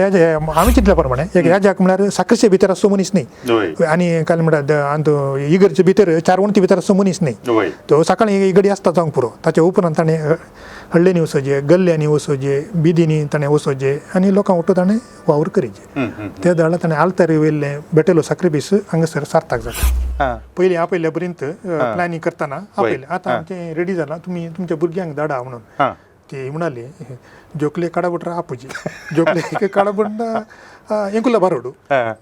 आम्ही चिंतल्याप्रमाणे एक ह्या जाक म्हळ्यार साखरेच्या भितर असो मनीस न्ही आनी काय म्हणटा इगरचे भितर चारवणती भितर असो मनीस न्ही तो सकाळी इगडी आसता जावंक पुरो ताच्या उपरांत ताणें हळ्ळेनी वचोवचें गल्ल्यांनी वचोवचें बिदींनी ताणें वचोवचें आनी लोकांक उठो ताणें वावर करीचें त्या दाळा ताणें आल्तारी वयल्लें बेटेलो साखरे पीस हांगासर सार्थक जाता पयलीं आपयल्या पर्यंत प्लॅनिंग करतना आपयलें आतां आमचें रेडी जालां तुमी तुमच्या भुरग्यांक धाडा म्हणून ती म्हणाली जोकले काडाबट्रा आपुजी जोकले काडाबट्टा ಎಂಕುಲ ಬರೋಡು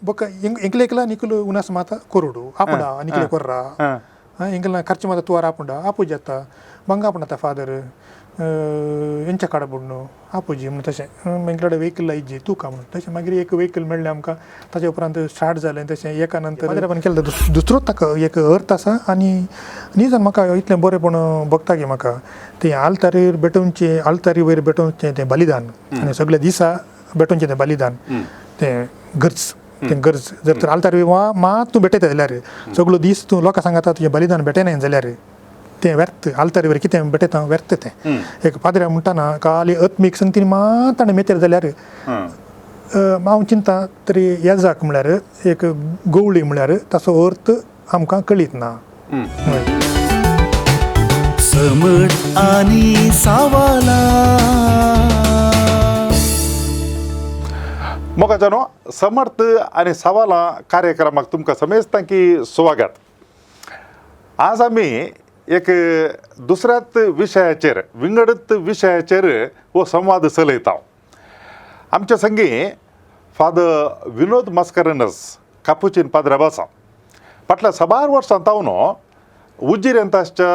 ಬೊಕ್ಕ ಎಂಕ್ಲೆಕ್ಲ ನಿಕುಲು ಉನಾಸ ಮಾತ ಕೊರುಡು ಆಪುಡ ನಿಕಲೆ ಕೊರ್ರ ಎಂಕಲ್ನ ಖರ್ಚು ಮಾತ ತುವಾರ ಆಪುಂಡ ಆಪುಜತ್ತ ಬಂಗಾಪುಣತ ಫಾದರ್ ಎಂಚ काडबुडनो आपुजी म्हण तशें एंकलाडे वेहिकल इज्जी तूं का म्हणून तशें मागीर एक वेहिकल मेळ्ळें आमकां ताचे उपरांत स्टार्ट जालें तशें एका नंतर पण केलें दुसरोच ताका एक अर्थ आसा आनी न्ही म्हाका इतलें बरेंपण बघता की म्हाका तें आल्तारीर बेटोवचें आल्तारी वयर बेटोवचें तें बलिदान आनी सगळे दिसा बेटोवचें तें बलिदान तें गरज जर तर आल्तारी मात तूं भेटयता जाल्यार सगळो दीस तूं लोकांक सांगता तुजें बलिदान भेटयना जाल्यार तें व्यर्थ आल्तारी वयर कितें भेटयता व्यर्थ तें एक पाद्र्या म्हणटाना खाली आत्मीक संगतीन मात ताणें मेतेर जाल्यार हांव चिंता तरी येजाक म्हळ्यार एक गवळी म्हळ्यार ताचो अर्थ आमकां कळीत ना समट आनी सावाला मोगाच्यानो समर्थ आनी सवालां कार्यक्रमाक तुमकां समेस्तांकी स्वागत. आज आमी एक दुसऱ्याच विशयाचेर विंगडत विशयाचेर हो संवाद चलयता. आमचे संगी फादर विनोद मास्कारेनस कापुचीन पाद्राबासा फाटल्या 6 वर्सां तावन उज्जिरेंताच्या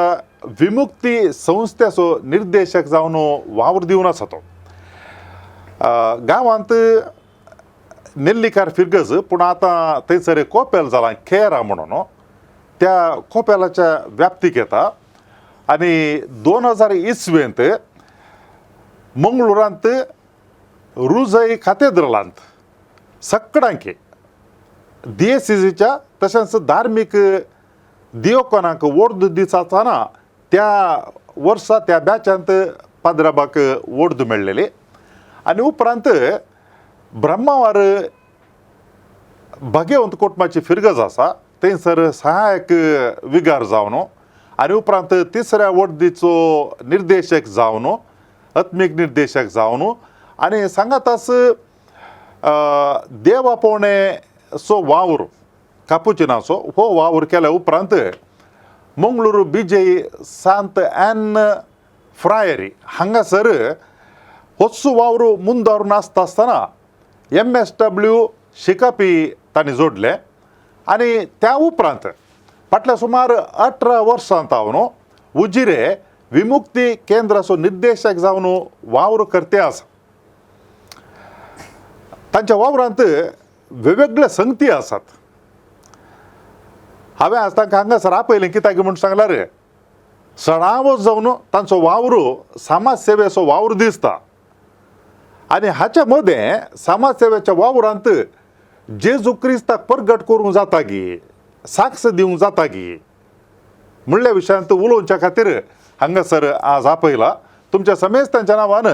विमुक्ती संस्थेचो निर्देशक जावन वावर दिवन आसा तो. गांवांत नेल्लीकार फिरगज पूण आतां थंयसर एक कोपेल जालां केरा म्हणून त्या कोपेलाच्या व्याप्तीक येता आनी 2000 इसवेंत मंगळुरांत रुजय कॅथेड्रलांत सक्कडांकी दिएसीसीच्या तशेंच धार्मीक दियोकोनाक वोर्द दिसातना त्या वर्सा त्या बॅचांत पाद्राबाक वोर्द मेळ्ळेली आनी उपरांत ब्रह्मावार भाग्यवंत कोटमाची फिरगज आसा थंयसर सहायक विगार जावन आनी उपरांत तिसऱ्या वर्दीचो निर्देशक जावन आत्मीक निर्देशक जावन आनी सांगातास देव आपोवणेचो वावर कापुचिनाचो हो वावर केल्या उपरांत मंगळूर बीजे सांत एन फ्रायरी हांगासर होचो वावर मुंदारून आसता आसतना MSW शिकापी तांणी जोडले आनी त्या उपरांत फाटल्या सुमार 18 वर्सां तावन उजिरे विमुक्ती केंद्राचो निर्देशक जावन वावर करते आसा. तांच्या वावरांत वेगवेगळे संगती आसात. हांवें आज तांकां हांगासर आपयलें कित्याक म्हूण सांगल्यार सणावो जावन तांचो वावर समाज सेवेचो वावर दिसता आनी हाच्या मदें समाज सेवेच्या वावरांत जेजू क्रिस्ताक परगट करूंक जाता गी साक्ष दिवंक जाता गी म्हणल्या विशयांत उलोवच्या खातीर हांगासर आज आपयला. तुमच्या समेस्तांच्या नांवान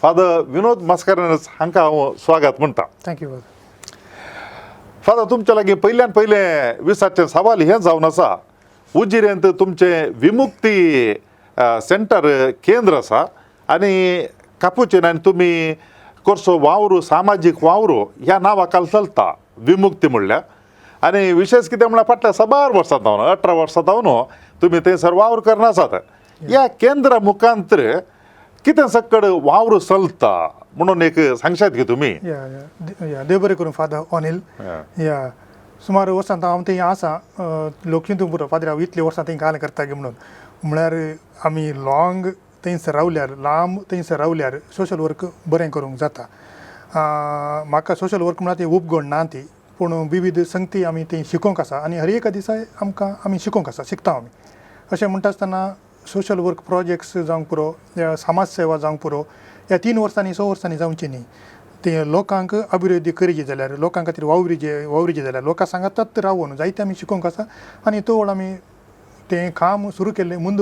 फादर विनोद मास्कारेनस हांकां हांव स्वागत म्हणटा. थँक्यू फादर तुमच्या लागीं पयल्यान पयलें विसाचें सवाल हें जावन आसा उजिरेंत तुमचें विमुक्ती सेंटर केंद्र आसा आनी कापुचिनान तुमी करचो वावर सामाजीक वावर ह्या नांवा खाला चलता विमुक्ती म्हणल्यार आनी विशेष कितें म्हळ्यार फाटल्या 6 वर्सां तावन 18 वर्सां तावन तुमी थंयसर वावर करना आसात. ह्या केंद्रा मुखांतर कितें सक्कड वावर चलता म्हणून एक सांगशात की तुमी. देव बरें करूं फादर अनिल. या सुमार वर्सां हांव थंय आसा लोकचिंतूंक पुरो फादर हांव इतले वर्सां थंय काल करता गे म्हणून म्हळ्यार आमी लाँग थंयसर रावल्यार लांब थंयसर रावल्यार सोशल वर्क बरें करूंक जाता. म्हाका सोशल वर्क म्हणल्यार ती उपगण ना ती पूण विविध संगती आमी थंय शिकोवंक आसा आनी हर एका दिसा आमकां आमी शिकोवंक आसा शिकता आमी. अशें म्हणटा आसतना सोशल वर्क प्रोजेक्ट्स जावंक पुरो समाज सेवा जावंक पुरो ह्या 3 वर्सांनी 6 वर्सांनी जावची न्ही. ते लोकांक अभिवृद्धी करची जाल्यार लोकां खातीर वावरिचे जाल्यार लोकां सांगात रावून जायते आमी शिकोवंक आसा आनी तो वेळ आमी तें काम सुरू केल्लें मुंद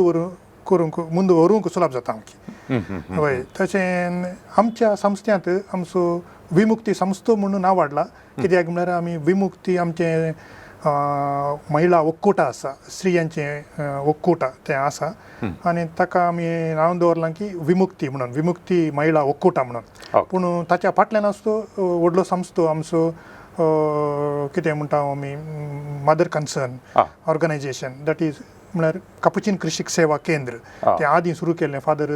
व्हरूंक सुलभ जाता आमची. हय तशें आमच्या संस्थ्यांत आमचो विमुक्ती संस्थो म्हणून नांव वाडला कित्याक म्हळ्यार आमी विमुक्ती आमचे महिला ಒಕ್ಕೂಟ आसा स्त्रियांचे ಒಕ್ಕೂಟ तें आसा आनी ताका आमी नांव दवरलां की विमुक्ती म्हणून विमुक्ती महिला ಒಕ್ಕೂಟ म्हणून पूण ताच्या फाटल्यान आसतो व्हडलो संस्थो आमचो कितें म्हणटा आमी mother concern organisation that is म्हळ्यार कापुचीन कृषीक सेवा केंद्र तें आदीं सुरू केल्लें फादर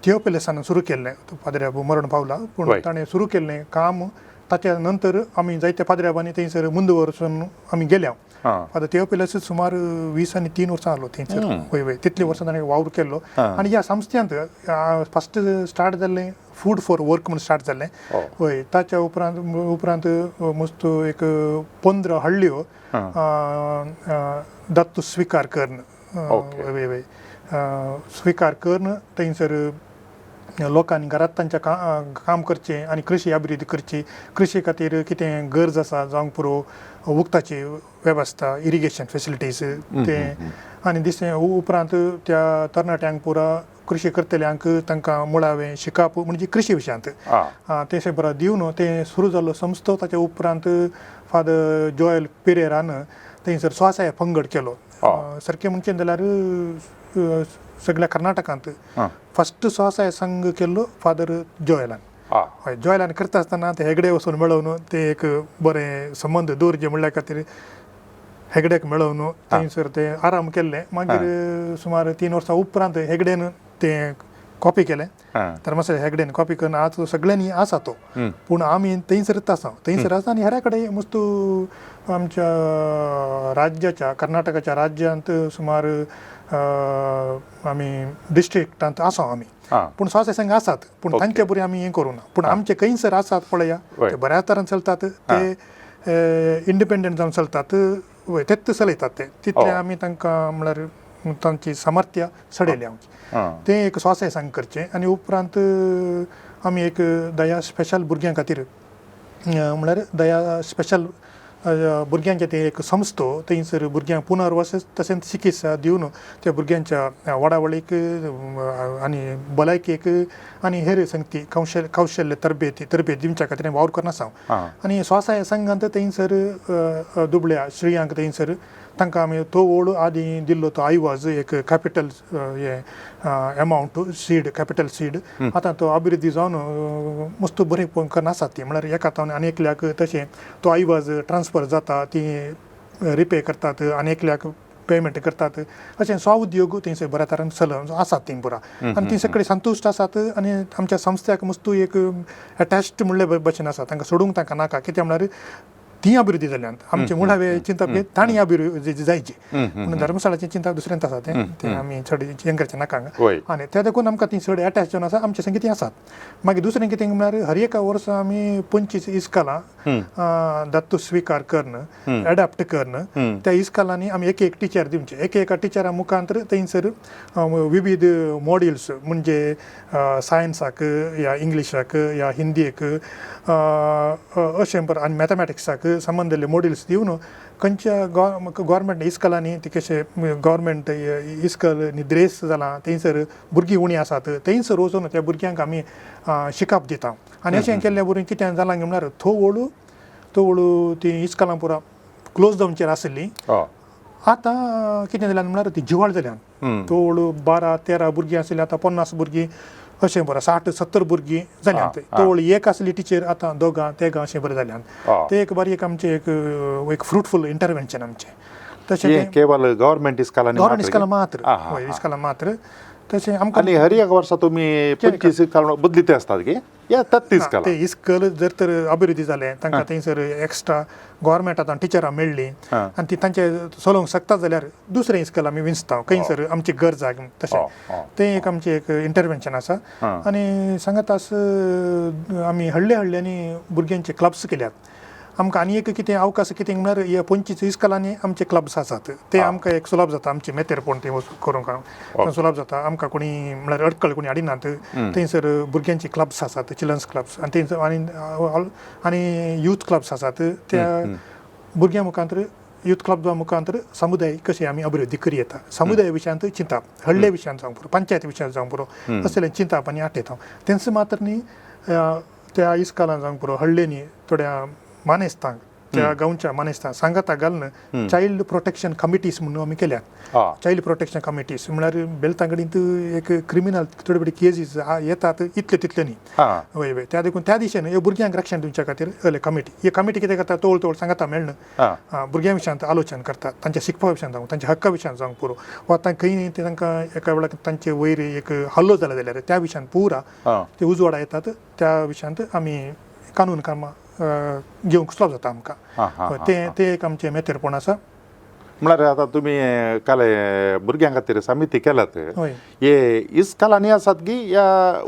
थियोफिलसान सुरू केल्लें पाद्र्या मरण पावला पूण ताणें सुरू केल्लें काम ताच्या नंतर आमी जायत्या पाद्र्याबांनी थंयसर मुंद वचून आमी गेल्या फादर थियोफिलस सुमार 20 आनी 3 वर्सां आसलो थंयसर वय वय तितले वर्सां ताणें वावर केल्लो आनी ह्या संस्थेंत फस्ट स्टार्ट जाल्लें फूड फॉर वर्क म्हणून स्टार्ट जाल्लें वय ताच्या उपरांत मस्त एक 15 हळ्ळ्यो दत्त स्विकार करन वय वय स्विकार करन थंयसर लोकांनी घरात तांच्या काम करचें आनी कृशी अभिवृद्धी करची कृशी खातीर कितें गरज आसा जावंक पुरो उदकाची वेवस्था इरिगेशन फेसिलिटीज तें आनी दिसें उपरांत त्या तरणाट्यांक पुरा कृशी करतल्यांक तांकां मुळावें शिकाप म्हणजे कृशी विशयांत तें बरें दिवन तें सुरू जाल्लो संस्थो ताच्या उपरांत फादर जोयल पेरेरान थंयसर स्वसाय पंगड केलो सारकें म्हणचें जाल्यार सगळ्या कर्नाटकांत फस्ट स्वसाय संघ केल्लो फादर जोयलान हय जोयलान करता आसतना ते हेगडे वचून मेळोवन ते एक बरें संबंद दवरचे म्हणल्या खातीर हेगड्याक मेळोवन थंयसर ते आराम केल्ले मागीर सुमार 3 वर्सां उपरांत हेगडेन तें कॉपी केलें धर्मशाला हेगडेन कॉपी करून आज सगळ्यांनी आसा तो पूण आमी थंयसरच आसा आनी हेऱ्या कडेन मस्तू आमच्या राज्याच्या कर्नाटकाच्या राज्यांत सुमार आमी डिस्ट्रिक्टांत आसा आमी पूण स्वसाय संघ आसात पूण तांचे बरी आमी हें करूं ना पूण आमचे खंयसर आसात पळया ते बऱ्या तरान चलतात ते इंडिपेंडंट जावन चलतात तेच चलयतात ते तितले आमी तांकां म्हळ्यार तांची सामर्थ्य सडयली आमची तें एक स्वसाय संघ करचें आनी उपरांत आमी एक दया स्पेशल भुरग्यां खातीर म्हळ्यार दया स्पेशल भुरग्यांचे ते एक संस्थो थंयसर भुरग्यांक पुनर्वसन तशेंच चिकित्सा दिवन त्या भुरग्यांच्या वडावळीक आनी भलायकेक आनी हेर संगती कौशल्य तरबेती दिवच्या खातीर वावर करना आसा आनी स्वसाय संघांत थंयसर दुबळ्या स्त्रियांक थंयसर तांकां आमी तो ओळ आदीं दिल्लो तो आयवाज एक कॅपिटल हे एमावंट सीड कॅपिटल सीड आतां तो अभिवृद्धी जावन मस्त बरें करना आसात ती म्हळ्यार एका हातान आनी एकल्याक तशें तो आयवाज ट्रान्सफर जाता ती रिपे करतात आनी एकल्याक पेमेंट करतात अशें स्वउद्योग थंयसर बऱ्या तरान चलून आसात तीं पुरा आनी ती सगळीं संतुश्ट आसात आनी आमच्या संस्थेक मस्तू एक अटॅच्ड म्हणले भशेन आसा तांकां सोडूंक तांकां नाका कित्याक म्हळ्यार ती अभिवृद्धी जाल्यान आमचे मुळावे चिंता ताणी अभिवृद्धी जायची म्हणून धर्मशाळाची चिंता दुसऱ्यांत आसा तें आमी चड हें करचें नाका आनी त्या देखून आमकां ती चड अटॅच जावन आसा आमचे संगीत आसात मागीर दुसरें कितें म्हळ्यार हर एका वर्सा आमी 25 इस्कालां दत्त स्विकार करन एडॅप्ट करन त्या इस्कालांनी आमी एक टिचर दिवचे एका टिचरा मुखांतर थंयसर विविध मॉड्युल्स म्हणजे सायन्साक या इंग्लिशाक या हिंदीक अशें बरें आनी मॅथमॅटिक्साक संबंधिल्ले मॉड्युल्स दिवन खंयच्या गव्हर्मेंट इस्कलांनी ते कशें गव्हर्मेंट इस्कल द्रेस जालां थंयसर भुरगीं उणी आसात थंयसर वचून त्या भुरग्यांक आमी शिकप दिता आनी अशें केल्ल्या बरें कितें जालां म्हळ्यार तो वळू ती इस्कलां पुरा क्लोज जावचेर आसली आतां कितें जाल्यार म्हळ्यार ती जिवाळ जाल्यान तो वळू 12-13 भुरगीं आसली आतां 50 भुरगीं अशें बरें 60-70 भुरगीं जाल्यात तो वळी एक आसली टिचर आतां दोगां तेगां अशें बरें जाल्यान ते एक बारीक आमचें एक फ्रुटफूल इंटरवेंशन आमचें तशें केवळ गव्हर्मेंट इस्कालां मात्र तशें आमकां आनी हर एक वर्सा तुमी 25 इस्काल बदलिते आसतात की या ते इस्कल जर तर अभिवृद्धी जालें तांकां थंयसर एक्स्ट्रा गव्हर्मेंटांत टिचरां मेळ्ळीं आनी ती तांचे चलोवंक शकता जाल्यार दुसरें इस्कल आमी विंचता खंयसर आमची गरजाक तशें तें एक आमचें एक इंटरवेंशन आसा आनी सांगात आस आमी हळ्ळ्यांनी भुरग्यांचे क्लब्स केल्यात आमकां आनी एक कितें अवकाश कितें म्हळ्यार ह्या 25 इस्कलांनी आमचे क्लब्स आसात ते आमकां एक सुलभ जाता आमचे मेतेर पळोवन ते करूंक सुलभ जाता आमकां कोणी म्हळ्यार अडकळ कोणी हाडिनात थंयसर भुरग्यांचे क्लब्स आसात चिल्ड्रन्स क्लब्स आनी थंयसर आनी यूथ क्लब्स आसात त्या भुरग्यां मुखांतर यूथ क्लबा मुखांतर समुदाय कशें आमी अभिवृद्धी करी येता समुदाय विशयांत चिंताप हळ्ळे विशयांत जावं पुरो पंचायत विशयांत जावं पुरो असले चिंताप आनी आटयता तेंच मात्र न्ही त्या इस्काला जावंक पुरो हळ्ळेनी थोड्या मानेस्तांक त्या गांवच्या मानेस्तांक सांगाता घालून चायल्ड प्रोटेक्शन कमिटीज म्हणून आमी केल्यात चायल्ड प्रोटेक्शन कमिटीज म्हळ्यार बेलतांगडींत एक क्रिमिनल थोडे बडे केसीस येतात इतले तितले न्ही वय वय त्या देखून त्या दिशेन हे भुरग्यांक रक्षण दिवच्या खातीर कमिटी ही कमिटी कितें करता तोळ तोळ सांगाता मेळना भुरग्यां विशयांत आलोचन करतात तांच्या शिकपा विशयांत जावं तांच्या हक्का विशयांत जावंक पुरो वा खंय तांकां एका वेळार तांचे वयर एक हल्लो जाला जाल्यार त्या विशयांत पुरा ते उजवाडा येतात त्या विशयांत आमी कानून कामां घेवंक सुलभ जाता आमकां ते एक आमचें मेतेरपण आसा म्हळ्यार आतां तुमी काल भुरग्यां खातीर समिती केल्यात हय हे इस्कालांनी आसात की या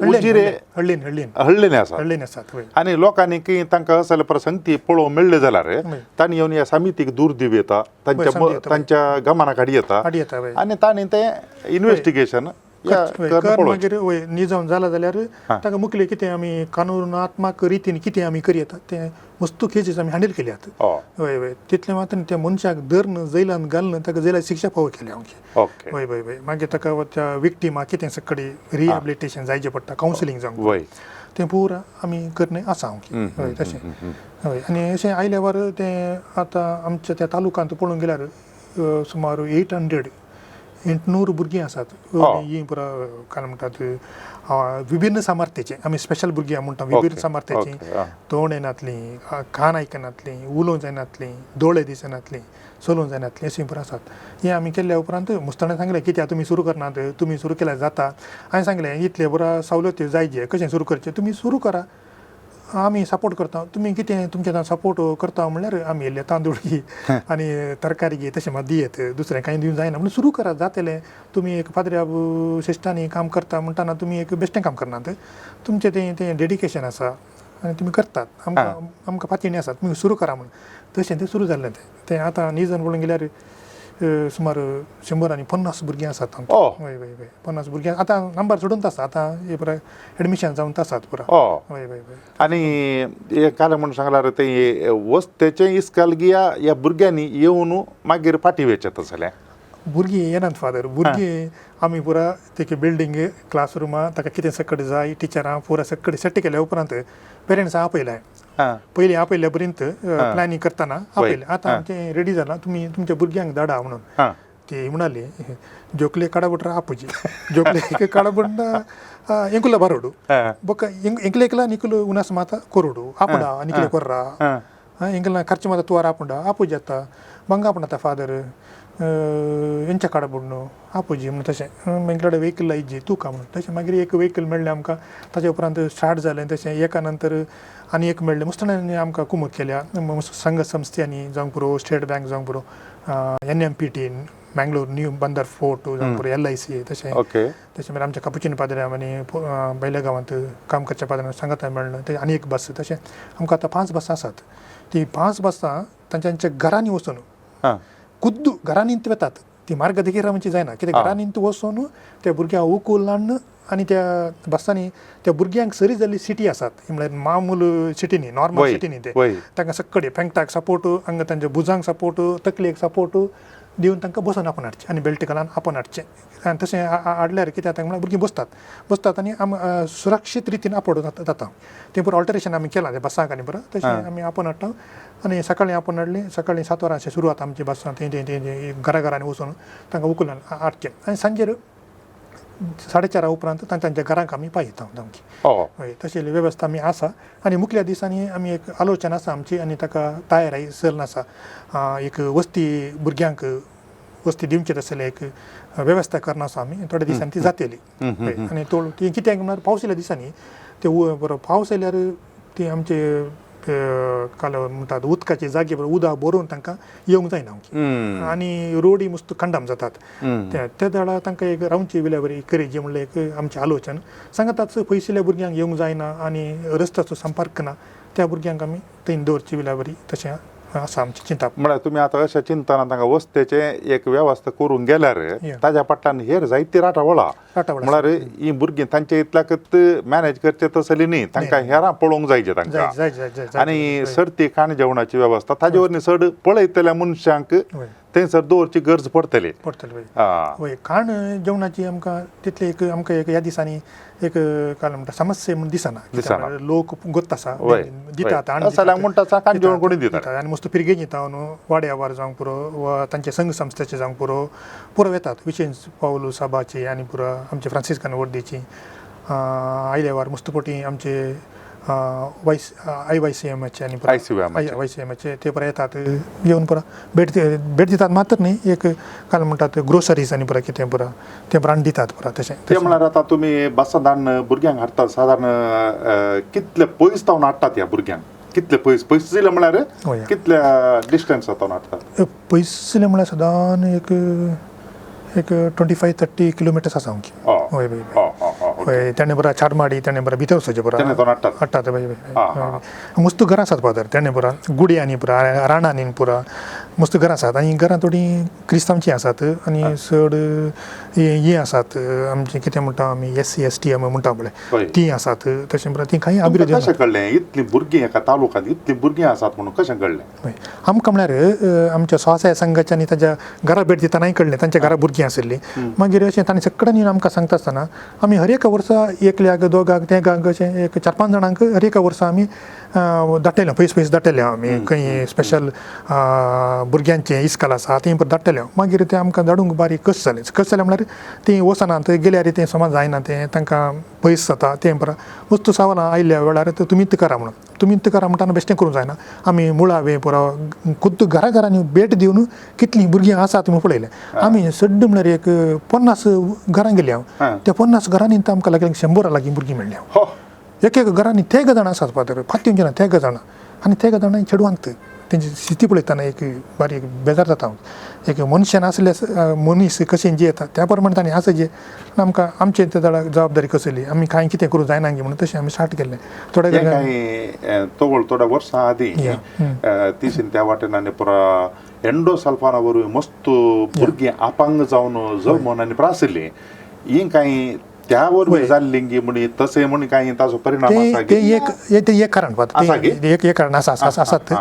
उजिरे हळ्ळेन हळ्ळेन हळ्ळेनी आसात हळ्ळेन आसात हय आनी लोकांनी की तांकां असले प्रसंगती पळोवंक मेळ्ळे जाल्यार तांणी येवन ह्या समितीक दूर दिव येता तांच्या गमनाखाडी येता हाडी येता वय आनी तांणी तें इन्व्हेस्टिगेशन कर मागीर वय निजाम जाला जाल्यार ताका मुखेली कितें आमी कानुनात्मक रितीन कितें आमी करयतात तें वस्तू केसीस आमी हँडल केल्यात वय वय तितले मात्र त्या मनशाक धरून जैलांत घालून ताका जैलाची शिक्षा फावो केल्या आमची वय वय वय मागीर ताका त्या विक्टिमाक कितें सकडी रिहॅबिलिटेशन जायचें पडटा कावन्सिलींग जावंक वय तें पुरा आमी करणे आसा आमची हय तशें हय आनी अशें आयल्या वर तें आतां आमच्या त्या तालुकांत पळोवंक गेल्यार सुमार 800 भुरगीं आसात ही पुरा काय म्हणटात विभिन्न सामर्थ्याचे आमी स्पेशल भुरगीं म्हणटा विभिन्न सामर्थ्याची तोंड येनातलीं कान आयकनातलीं उलोवंक जायनातलीं दोळे दिसनातलीं चलोवंक जायनातलीं अशीं पुरा आसात हें आमी केल्ल्या उपरांत मुस्ताणें सांगलें कित्याक तुमी सुरू करनात तुमी सुरू केल्यार जाता हांवें सांगलें इतले पुरा सवलती जायचे कशें सुरू करचें तुमी सुरू करा आमी सपोर्ट करता तुमी कितें तुमचे सपोर्ट करता म्हणल्यार आमी येयल्ले तांदूळ घे आनी तरकारी घे तशें मात दियेत दुसरें कांय दिवंक जायना म्हणून सुरू करा जातलें तुमी एक पाद्र्या शिश्टांनी काम करता म्हणटाना तुमी एक बेश्टें काम करनात तुमचें तें डेडिकेशन आसा आनी तुमी करतात आमकां फातीणी आसा तुमी सुरू करा म्हणून तशें तें सुरू जाल्लें तें आतां निजन पळोवंक गेल्यार सुमार 150 भुरगीं आसात वय वय वय 50 भुरगीं आतां नंबर सोडून आसा आतां हे पुरा एडमिशन जावन आसात पुरा वय वय वय आनी काल म्हणून सांगल्यार ते वस्तेचे इस्काल ह्या भुरग्यांनी येवन मागीर फाटी वेचत आसले भुरगीं येनात फादर भुरगीं आमी पुरा तें बिल्डींग क्लासरुमां ताका कितें सकट जाय टिचरां पुरा सकट सेट केल्या उपरांत पेरंट्सां आपयलाय पयलीं आपयल्या पर्यंत प्लॅनिंग करतना आपयलें आतां आमचें रेडी जालां तुमी तुमच्या भुरग्यांक धाडा म्हणून ती म्हणाली जोकले काडबट आपुजी जोकले काडबट ಎಂಕುಲ ಬರೋಡು ಬೊಕ್ಕ ಎಂಕ್ಲೆಕ್ಲ ನಿಕುಲು ಉನಸ್ ಮಾತ ಕೊರೋಡು ಆಪುಡ ನಿಕಲೆ ಕೊರ್ರ ಎಂಕಲ್ನ ಖರ್ಚು ಮಾತ ತುವಾರ ಆಪುಂಡ ಆಪುಜತ್ತ ಬಂಗಾಪುಣತ ಫಾದರ್ ಎಂಚ काडबुडनो आपोजी म्हणून तशें मेंगलाडे वेहिकल इज्जी तूं का म्हणून तशें मागीर एक वेहिकल मेळ्ळें आमकां ताचे उपरांत स्टार्ट जालें तशें एका नंतर आनी एक मेळ्ळें मुस्तांनी आमकां कुमक केल्या संघ संस्थांनी जावंक पुरो स्टेट बँक जावंक पुरो NMPT मँगलोर न्यू बंदर फोर्ट जावंक पुरो LIC तशें मागीर आमच्या कापुचिन पाद्र्यां आनी बैल्या गांवांत काम करच्या पाद्र्यांक सांगाता मेळ्ळें ते आनी एक बस तशें आमकां आतां 5 बसां आसात ती 5 बसां तांच्या घरांनी वचून खुद्द घरांनी वतात ती मार्ग देखील रावची जायना कित्याक घरांनी वचून त्या भुरग्यांक उखूल हाडून आनी त्या बसांनी त्या भुरग्यांक सरी जाल्ली सिटी आसात म्हळ्यार मामूल सिटीनी नॉर्मल सिटीनी ते तांकां सक्कडे फेंगटाक सपोर्ट हांगा तांच्या भुजांक सपोर्ट तकलेक सपोर्ट दिवन तांकां बसून आपण हाडचें आनी बेल्ट घालून आपण हाडचें आनी तशें हाडल्यार कित्याक म्हळ्यार भुरगीं बसतात आनी सुरक्षीत रितीन आपोड जाता तें पुरो ऑल्टरेशन आमी केलां त्या बसांक आनी बरं तशें आमी आपण हाडटा आनी सकाळीं आपण हाडलीं सकाळीं 7 वरांचें सुरवात आमची बसां तें घराघरांनी वचून तांकां उखलून हाडचें आनी सांजेर 4:30 उपरांत तांच्या घरांक आमी पायता सामकी तशी वेवस्था आमी आसा आनी मुखल्या दिसांनी आमी एक आलोचना आसा आमची आनी ताका तयारी चलन आसा एक वस्ती भुरग्यांक वस्ती दिवचे तसले एक वेवस्था करना आसा आमी थोड्या दिसांनी ती जातली आनी ती कित्याक म्हळ्यार पावस येयल्या दिसांनी ते बरो पावस येयल्यार ती आमचे काल म्हणटात उदकाचे जागे उदक भरून तांकां येवंक जायना आनी रोडी मस्त खंडाम जातात त्या वेळार तांकां एक रावची विलेवारी करी जी म्हणल्यार एक आमचें आलोचन सांगातात पयसुल्या भुरग्यांक येवंक जायना आनी रस्त्याचो संपर्क ना त्या भुरग्यांक आमी थंय दवरची विलेवारी तशें आसा आमची चिंता म्हळ्यार तुमी आतां अशें चिंतना तांकां वस्तेचे एक वेवस्था करून गेल्यार ताज्या पट्टान हेर जायती राटावळा म्हळ्यार ही भुरगीं तांचे इतल्याकच मॅनेज करचे तसली न्ही तांकां हेरां पळोवंक जायचे तांकां आनी सर्ती खाण जेवणाची वेवस्था ताजे वरवीं चड पळयतल्या मनशांक थंयसर दवरची गरज पडटली. पडटले आ, वय खाण जेवणाची आमकां तितले एक आमकां एक ह्या दिसांनी एक काय म्हणटा समस्या म्हण दिसना. लोक गोत आसा दितात जाल्यार म्हणटा काण जेवण कोणी दितात आनी मस्त पिरगे दिता न्हू वाड्यावार जावंक पुरो वा तांचे संघ संस्थेचे जावंक पुरो येतात विशेष पावलू साबाची आनी पुरो आमचे फ्रांसिस्कान वर्देची आयलेवार मुस्तपोटी आमचे IYCMचे आनी IYCMचे ते पुरो येतात येवन पुरो भेट दितात मात्र न्ही एक काय म्हणटात ग्रोसरीज आनी पुरो कितें पुरो ते ब्रांड दितात पुरो तशें. ते म्हळ्यार आतां तुमी बसदान भुरग्यांक हाडटात सादारण कितले पयस तावन हाडटात ह्या भुरग्यांक कितले पयस जाले म्हळ्यार कितल्या डिस्टन्स तावन हाडटात? पयस जाले म्हळ्यार सदां एक 25-30 किलोमिटर्स आसा आमची. हय हय तेणे बरा चारमाडी तेणे बरा भितर वचचे बरा हाडटात मस्त घरां आसात पादर तेणे बरा गुडी आनी पुरा राणांनी पुरा मस्त घरां आसात आनी घरां थोडीं क्रिस्तांवची आसात आनी चड हे आसात आमचे कितें म्हणटा आमी SC ST आमी म्हणटा पळय ती आसात तशें बरा ती कांय अभिवृद्धी कशें कळ्ळें इतलीं भुरगीं एका तालुक्यांत इतलीं भुरगीं आसात म्हणून कशें कळ्ळें? आमकां म्हळ्यार आमच्या स्वासाय संघाच्या आनी ताच्या घरा भेट दितानाय कळ्ळें तांच्या घरा भुरगीं आशिल्लीं. मागीर अशें तांणी सगळ्यांनी आमकां सांगता आसतना आमी हर एका वर्सा एकल्याक दोगाक तेगाक अशें एक 4-5 जाणांक हर एका वर्सा आमी धाडटले पयस धाडटले आमी खंय स्पेशल भुरग्यांचे इस्कॉल आसा थंय धाडटले. मागीर ते आमकां धाडूंक बारीक कस जालें म्हळ्यार ती वचना थंय गेल्यार तें समज जायना तें तांकां पयस जाता तें बरा वस्तू सावलां आयल्या वेळार तुमीच करा म्हणटाना बेश्टें करूंक जायना. आमी मुळावे पुरो खुद्द घरांनी भेट दिवन कितलीं भुरगीं आसात तुमी पळयलें. आमी सड्ड म्हळ्यार एक 50 घरां गेली हांव त्या 50 घरांनी आमकां लागीं 100 लागीं भुरगीं मेळ्ळी. एक घरांनी 3 जाणां आसात पातर फात्योंचे ना 3 जाणां आनी 3 जाणां चेडवांत तेंची स्थिती पळयतना एक बारीक बेजार जाता हांव. एक मनशान आसले मनीस कशें जे येता त्या प्रमाणे ताणें आसा जे आमकां आमचे त्या जबाबदारी कसली आमी कांय कितें करूं जायना गे म्हणून तशें आमी स्टार्ट केल्लें. थोड्या वर्सां आदीं तिशीन त्या वाटेन आनी पुरा एंडोसल्फाना वरवीं मस्त भुरगीं अपांग जावन जल्मोन आनी आशिल्लीं ही कांय त्या वरवीं जाल्लीं गी म्हणी तशें म्हणी कांय ताचो परिणाम आसा ते एक कारण एक कारण आसात.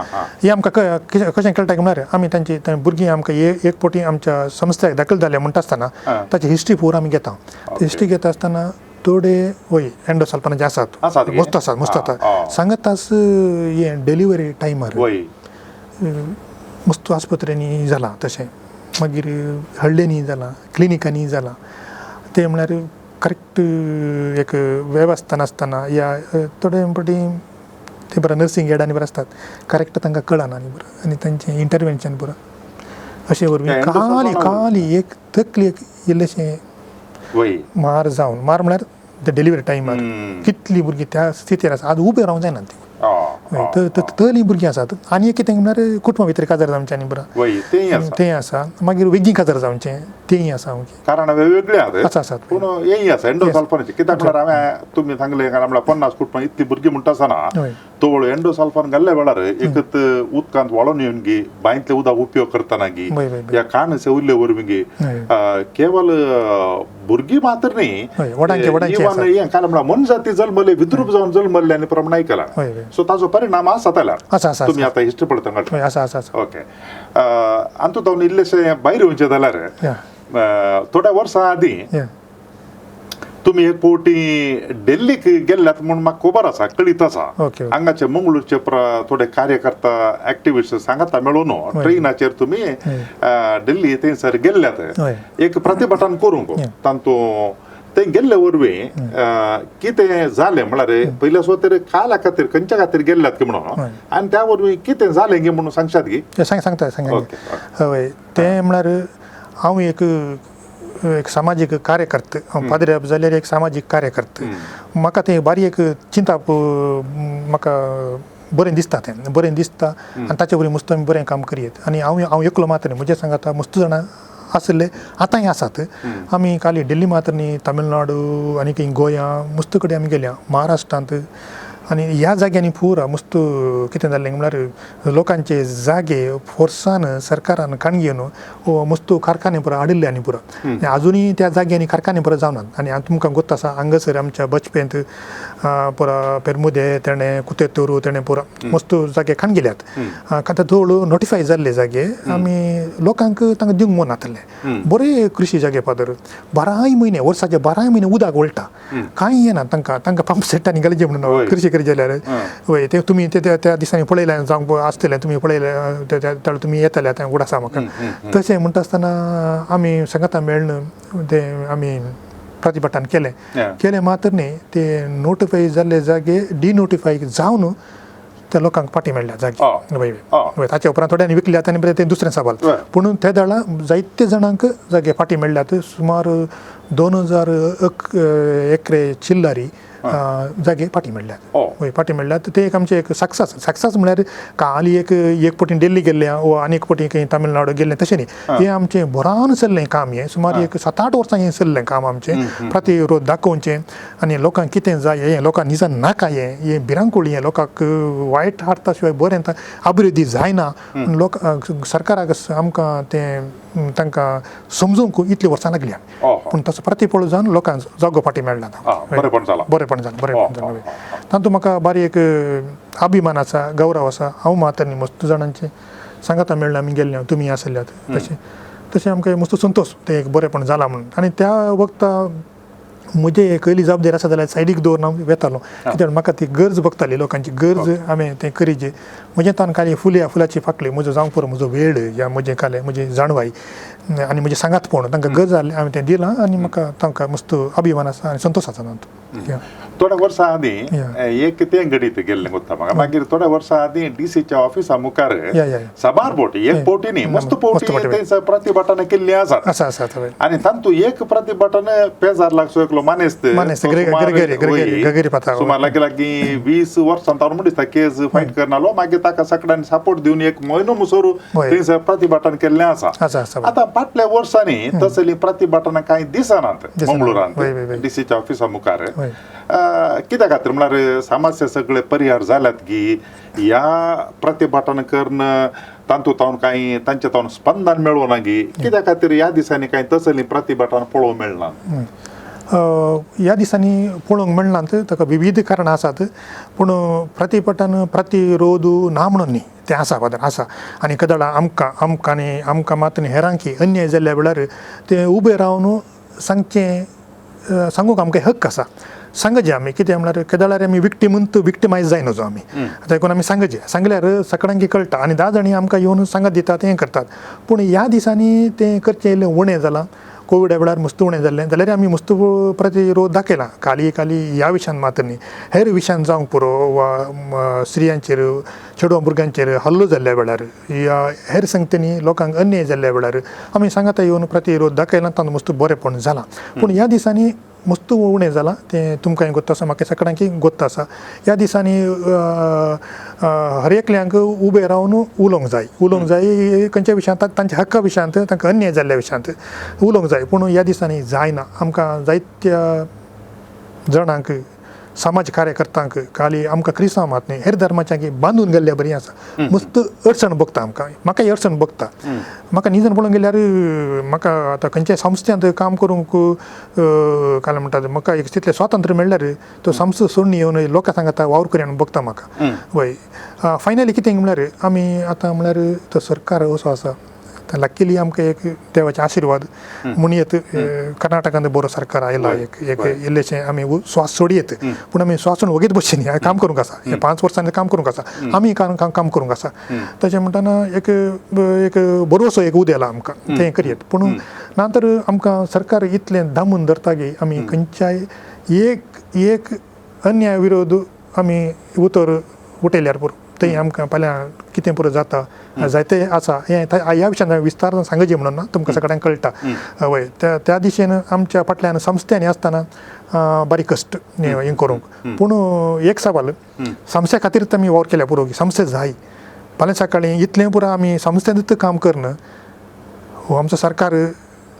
हे आमकां कशें कळटा की म्हळ्यार आमी तांची भुरगीं आमकां एक पोटी आमच्या संस्थेक दाखल जाले म्हणटा आसतना ताची हिस्ट्री पळोवन आमी घेता. हिस्ट्री घेता आसतना थोडे वय एंडोसल्फानाचे आसात मस्त आसात सांगत तास हे डिलिव्हरी टायमार मस्त आस्पत्र्यांनी जाला तशें मागीर हळडेनी जाला क्लिनिकांनी जाला ते म्हळ्यार करेक्ट एक वेवस्था नासतना या थोडे फावटी ते बरं नर्सिंग एडांनी बरं असतात करेक्ट तांकां कळना आनी बरं आनी तांचें इंटरवेन्शन बरं अशें वरवीं खाली एक तकली एक इल्लेशें मार जावन मार म्हळ्यार द डिलिव्हरी टायमार कितलीं भुरगीं त्या स्थितीर आसा आज उबे रावंक जायना ती तली भुरगीं आसात आनी एक कितें म्हळ्यार कुटुंबा भितर काजार जावचें आनी बरं तें आसा मागीर वेगळी काजार जावचें तेंय आसा कारण वेगवेगळे आसात पूण हेंय आसा एंडोसल्फानाचें कित्याक म्हळ्यार हांवें तुमी सांगलें कारण म्हळ्यार 50 कुटुंबां इतलीं भुरगीं म्हणटा आसतना तोळ एंडोसल्फान घाल्ल्या वेळार एकत उदकांत वळोन येवन गी बांयतलें उदक उपयोग करतना गी ह्या काणसे उरले वरवीं गी केवळ भुरगीं मात्र न्ही हें कारण म्हळ्यार मनशाती जल्मले विद्रूप जावन जल्मले आनी प्रमाण आयकलां सो ताचो परिणाम आसा जाल्यार तुमी आतां हिस्ट्री पळयता ओके आनी तावन इल्लेशें भायर येवचें जाल्यार थोड्या वर्सां आदीं तुमी एक फावटी दिल्लीक गेल्ल्यात म्हूण म्हाका खबर आसा कळीत आसा हांगाचे मंगळूरचे थोडे कार्यकर्ता एक्टिविस्ट सांगता मेळून ट्रेनाचेर तुमी दिल्ली थंयसर गेल्ल्यात एक प्रतिभटन करूंक तातूंत ते गेल्ले वरवीं कितें जालें म्हळ्यार पयल्या सुवातेर काला खातीर खंयच्या खातीर गेल्ल्यात की म्हणून आनी त्या वरवीं कितें जालें गे म्हणून सांगशात गे सांगता हय तें म्हळ्यार हांव एक सामाजीक कार्यकर्ते पाद्री जाल्यार एक सामाजीक कार्यकर्ते म्हाका तें बारी एक चिंता म्हाका बरें दिसता आनी ताचे वरवीं मस्त आमी बरें काम करीत आनी हांव एकलो मात्र म्हजे सांगाता मस्त जाणां आसले आतांय आसात आमी खाली दिल्ली मात्र न्ही तामिळनाडू आनी खंय गोंया मस्त कडेन आमी गेल्या महाराष्ट्रांत आणि ह्या जाग्यांनी पुरा मस्त कितें जाल्लें म्हळ्यार लोकांचे जागे फोर्सान सरकारान खाणगीन मस्त कारखाने पुरा हाडिल्ले पुरा अजुनूय त्या जाग्यांनी कारखाने पुरा जावनात आनी तुमकां गोत्ता आसा हांगासर आमच्या बचपेंत पुरा पेरमुदे तेणें कुतेतूर तेणें पुरा मस्त जागे खाणगिल्यात आतां थोड नोटिफाय जाल्ले जागे आमी लोकांक तांकां दिवंक मन जातले बरे कृषी जागे पादर 12 म्हयने वर्साचे 12 म्हयने उदक वळटा कांय येना तांकां पंप सेटांनी घालचे म्हणून कृषी करी जाल्यार वय ते तुमी त्या दिसांनी पळयलें जावंक आसतलें तुमी पळयलें तुमी येताले आतां उगडासा म्हाका तशें म्हणटा आसतना आमी संगता मेळून ते आमी प्रतिभटन केलें मात्र न्ही ते नोटिफाय जाल्ले जागे डिनोटिफाय जावन त्या लोकांक पाटी मेळ्ळ्या जागे वय ताचे उपरांत थोड्यांनी विकल्यात आनी ते दुसरें सवाल पूण त्या दळा जायते जाणांक जागे पाटी मेळ्ळ्यात सुमार 2000 एकरे चिल्लारी जागे पाटी मेळ्ळ्यात वय पाटी मेळ्ळ्यात ते एक आमचे एक सक्सेस म्हळ्यार हाली एक पटी दिल्ली गेल्ले वा आनी एक पटी खंय तामिळनाडू गेल्ले तशें न्ही हें आमचें बरान चल्लें काम हें सुमार एक 7-8 वर्सां हें चल्लें काम आमचें प्रतिरोध दाखोवचें आनी लोकांक कितें जाय हें लोकांक निजन नाका हें भिरांकूळ हें लोकांक वायट हाडटा शिवाय बरें अभिवृद्धी जायना लोक सरकाराक आमकां तें तांकां समजूंक इतलीं वर्सां लागल्या पूण तसो प्रतिपळ जावन लोकांक जागो पाटी मेळना बरेंपण जालें तातूंत म्हाका बारीक अभिमान आसा गौरव आसा हांव मात आनी मस्त जाणांचे सांगाता मेळ्ळें आमी गेल्ले तुमी आसल्यात तशें आमकां मस्त संतोश तें एक बरेंपण जालां म्हणून आनी त्या वक्ता म्हजे खंयली जबाबदारी आसा जाल्यार सायडीक दवरून हांव वेतालो कित्याक म्हाका ती गरज बगताली लोकांची गरज हांवें तें करीचे म्हजें तान खाली फुलाची फाकली म्हजो जावंक पुरो म्हजो वेळ या म्हजें खालें म्हजी जाणवाई आनी म्हजें सांगातपण तांकां गरज जाल्लें हांवें तें दिलां आनी म्हाका तांकां मस्त अभिमान आसा आनी संतोश आसा तातूंत थोड्या वर्सां आदीं एक तें घडीत गेल्लें गोत्ता म्हाका मागीर थोड्या वर्सां आदीं डीसीच्या ऑफिसा मुखार साबार बोटी एक बोटी न्ही मस्त बोटी प्रतिभटनां केल्लीं आसात आनी तातूंत एक प्रतिभटन पेजार लागसो एकलो मानेस्त सुमार लागीं 20 वर्सां तावन म्हणटा दिसता केस फायट करनालो मागीर ताका सगळ्यांनी सपोर्ट दिवन एक म्हयनो मुसोर थंयसर प्रतिभटन केल्लें आसा आतां फाटल्या वर्सांनी तसलीं प्रतिभटनां कांय दिसनात मंगळुरांत डीसीच्या ऑफिसा मुखार कित्या खातीर म्हळ्यार समस्या सगळे परिहार जाल्यात की ह्या प्रतिभटन करून तातूंत कांय तांचे तावन स्पंदन मेळोना की कित्या खातीर ह्या दिसांनी कांय तसलीं प्रतिभटन पळोवंक मेळना ह्या दिसांनी पळोवंक मेळनात ताका विविध कारणां आसात पूण प्रतिभटन प्रतिरोध ना म्हणून न्ही तें आसा पदर आसा आनी कदाळ आमकां मात हेरांकी अन्याय जाल्ल्या वेळार तें उबें रावन सांगूंक आमकां हक्क आसा सांगजे आमी कितें म्हळ्यार केदाळ्यार आमी विक्टिमायज जाय नजो आमी आतां देखून आमी सांगल्यार सगळ्यांक कळटा आनी 10 जाणी आमकां येवन सांगत दितात हें करतात पूण ह्या दिसांनी तें करचें इल्लें उणें जालां कोविडा वेळार मस्त उणें जाल्लें जाल्यार आमी मस्त प्रतिरोध दाखयला खाली ह्या विशयान मात्र न्ही हेर विशयान जावंक पुरो वा स्त्रियांचेर चेडवां भुरग्यांचेर हल्लो जाल्ल्या वेळार या हेर संगतींनी लोकांक अन्याय जाल्ल्या वेळार आमी सांगाता येवन प्रतिरोध दाखयला तातूंत मस्त बरेंपण जालां पूण ह्या दिसांनी मस्त उणें जालां तें तुमकांय गोत्ता आसा म्हाका सगळ्यांक गोत्ता आसा ह्या दिसांनी हर एकल्यांक उबें रावन उलोवंक जाय खंयच्या विशयांत तांच्या हक्का विशयांत तांकां अन्याय जाल्ल्या विशयांत उलोवंक जाय पूण ह्या दिसांनी जायना आमकां जायत्या जाणांक समाज कार्यकर्त्यांक खाली आमकां क्रिस्तांव मात न्ही हेर धर्माच्यांक बांदून गेल्ल्या बरी आसा मस्त अडचण भोगता म्हाका ही अडचण भोगता म्हाका निजन पळोवंक गेल्यार म्हाका आतां खंयच्याय संस्थेंत काम करूंक काय म्हणटात म्हाका एक तितलें स्वातंत्र्य मेळ्ळ्यार तो संस्था सोडून येवन लोकां सांगता वावर करून भोगता म्हाका वय फायनली कितें म्हळ्यार आमी आतां म्हळ्यार तो सरकार असो आसा लकीली आमकां एक देवाचे आशिर्वाद म्हणयत कर्नाटकांत बरो सरकार आयला एक इल्लेशें आमी स्वास सोडयत पूण आमी स्वासून वगीत बसची न्ही काम करूंक आसा हे 5 वर्सांनी काम करूंक आसा आमी काम करूंक आसा तशें म्हणटाना एक बरोसो एक उदेला आमकां तें करयत पूण नंतर आमकां सरकार इतलें दामून धरता की आमी खंयच्याय एक अन्याय विरोध आमी उतर उठयल्यार पुरो थंय आमकां फाल्यां कितें पुरो जाता जायते आसा हें ह्या विशयान विस्तार सांगचें म्हणून ना तुमकां सगळ्यांक कळटा वय त्या दिशेन आमच्या फाटल्यान संस्थांनी आसतना बारीक कश्ट हें करूंक पूण एक सवाल संस्थे खातीरच आमी वावर केल्या पुरो संस्थे जाय फाल्यां सकाळीं इतलें पुरो आमी संस्थेंतूच काम करना हो आमचो सरकार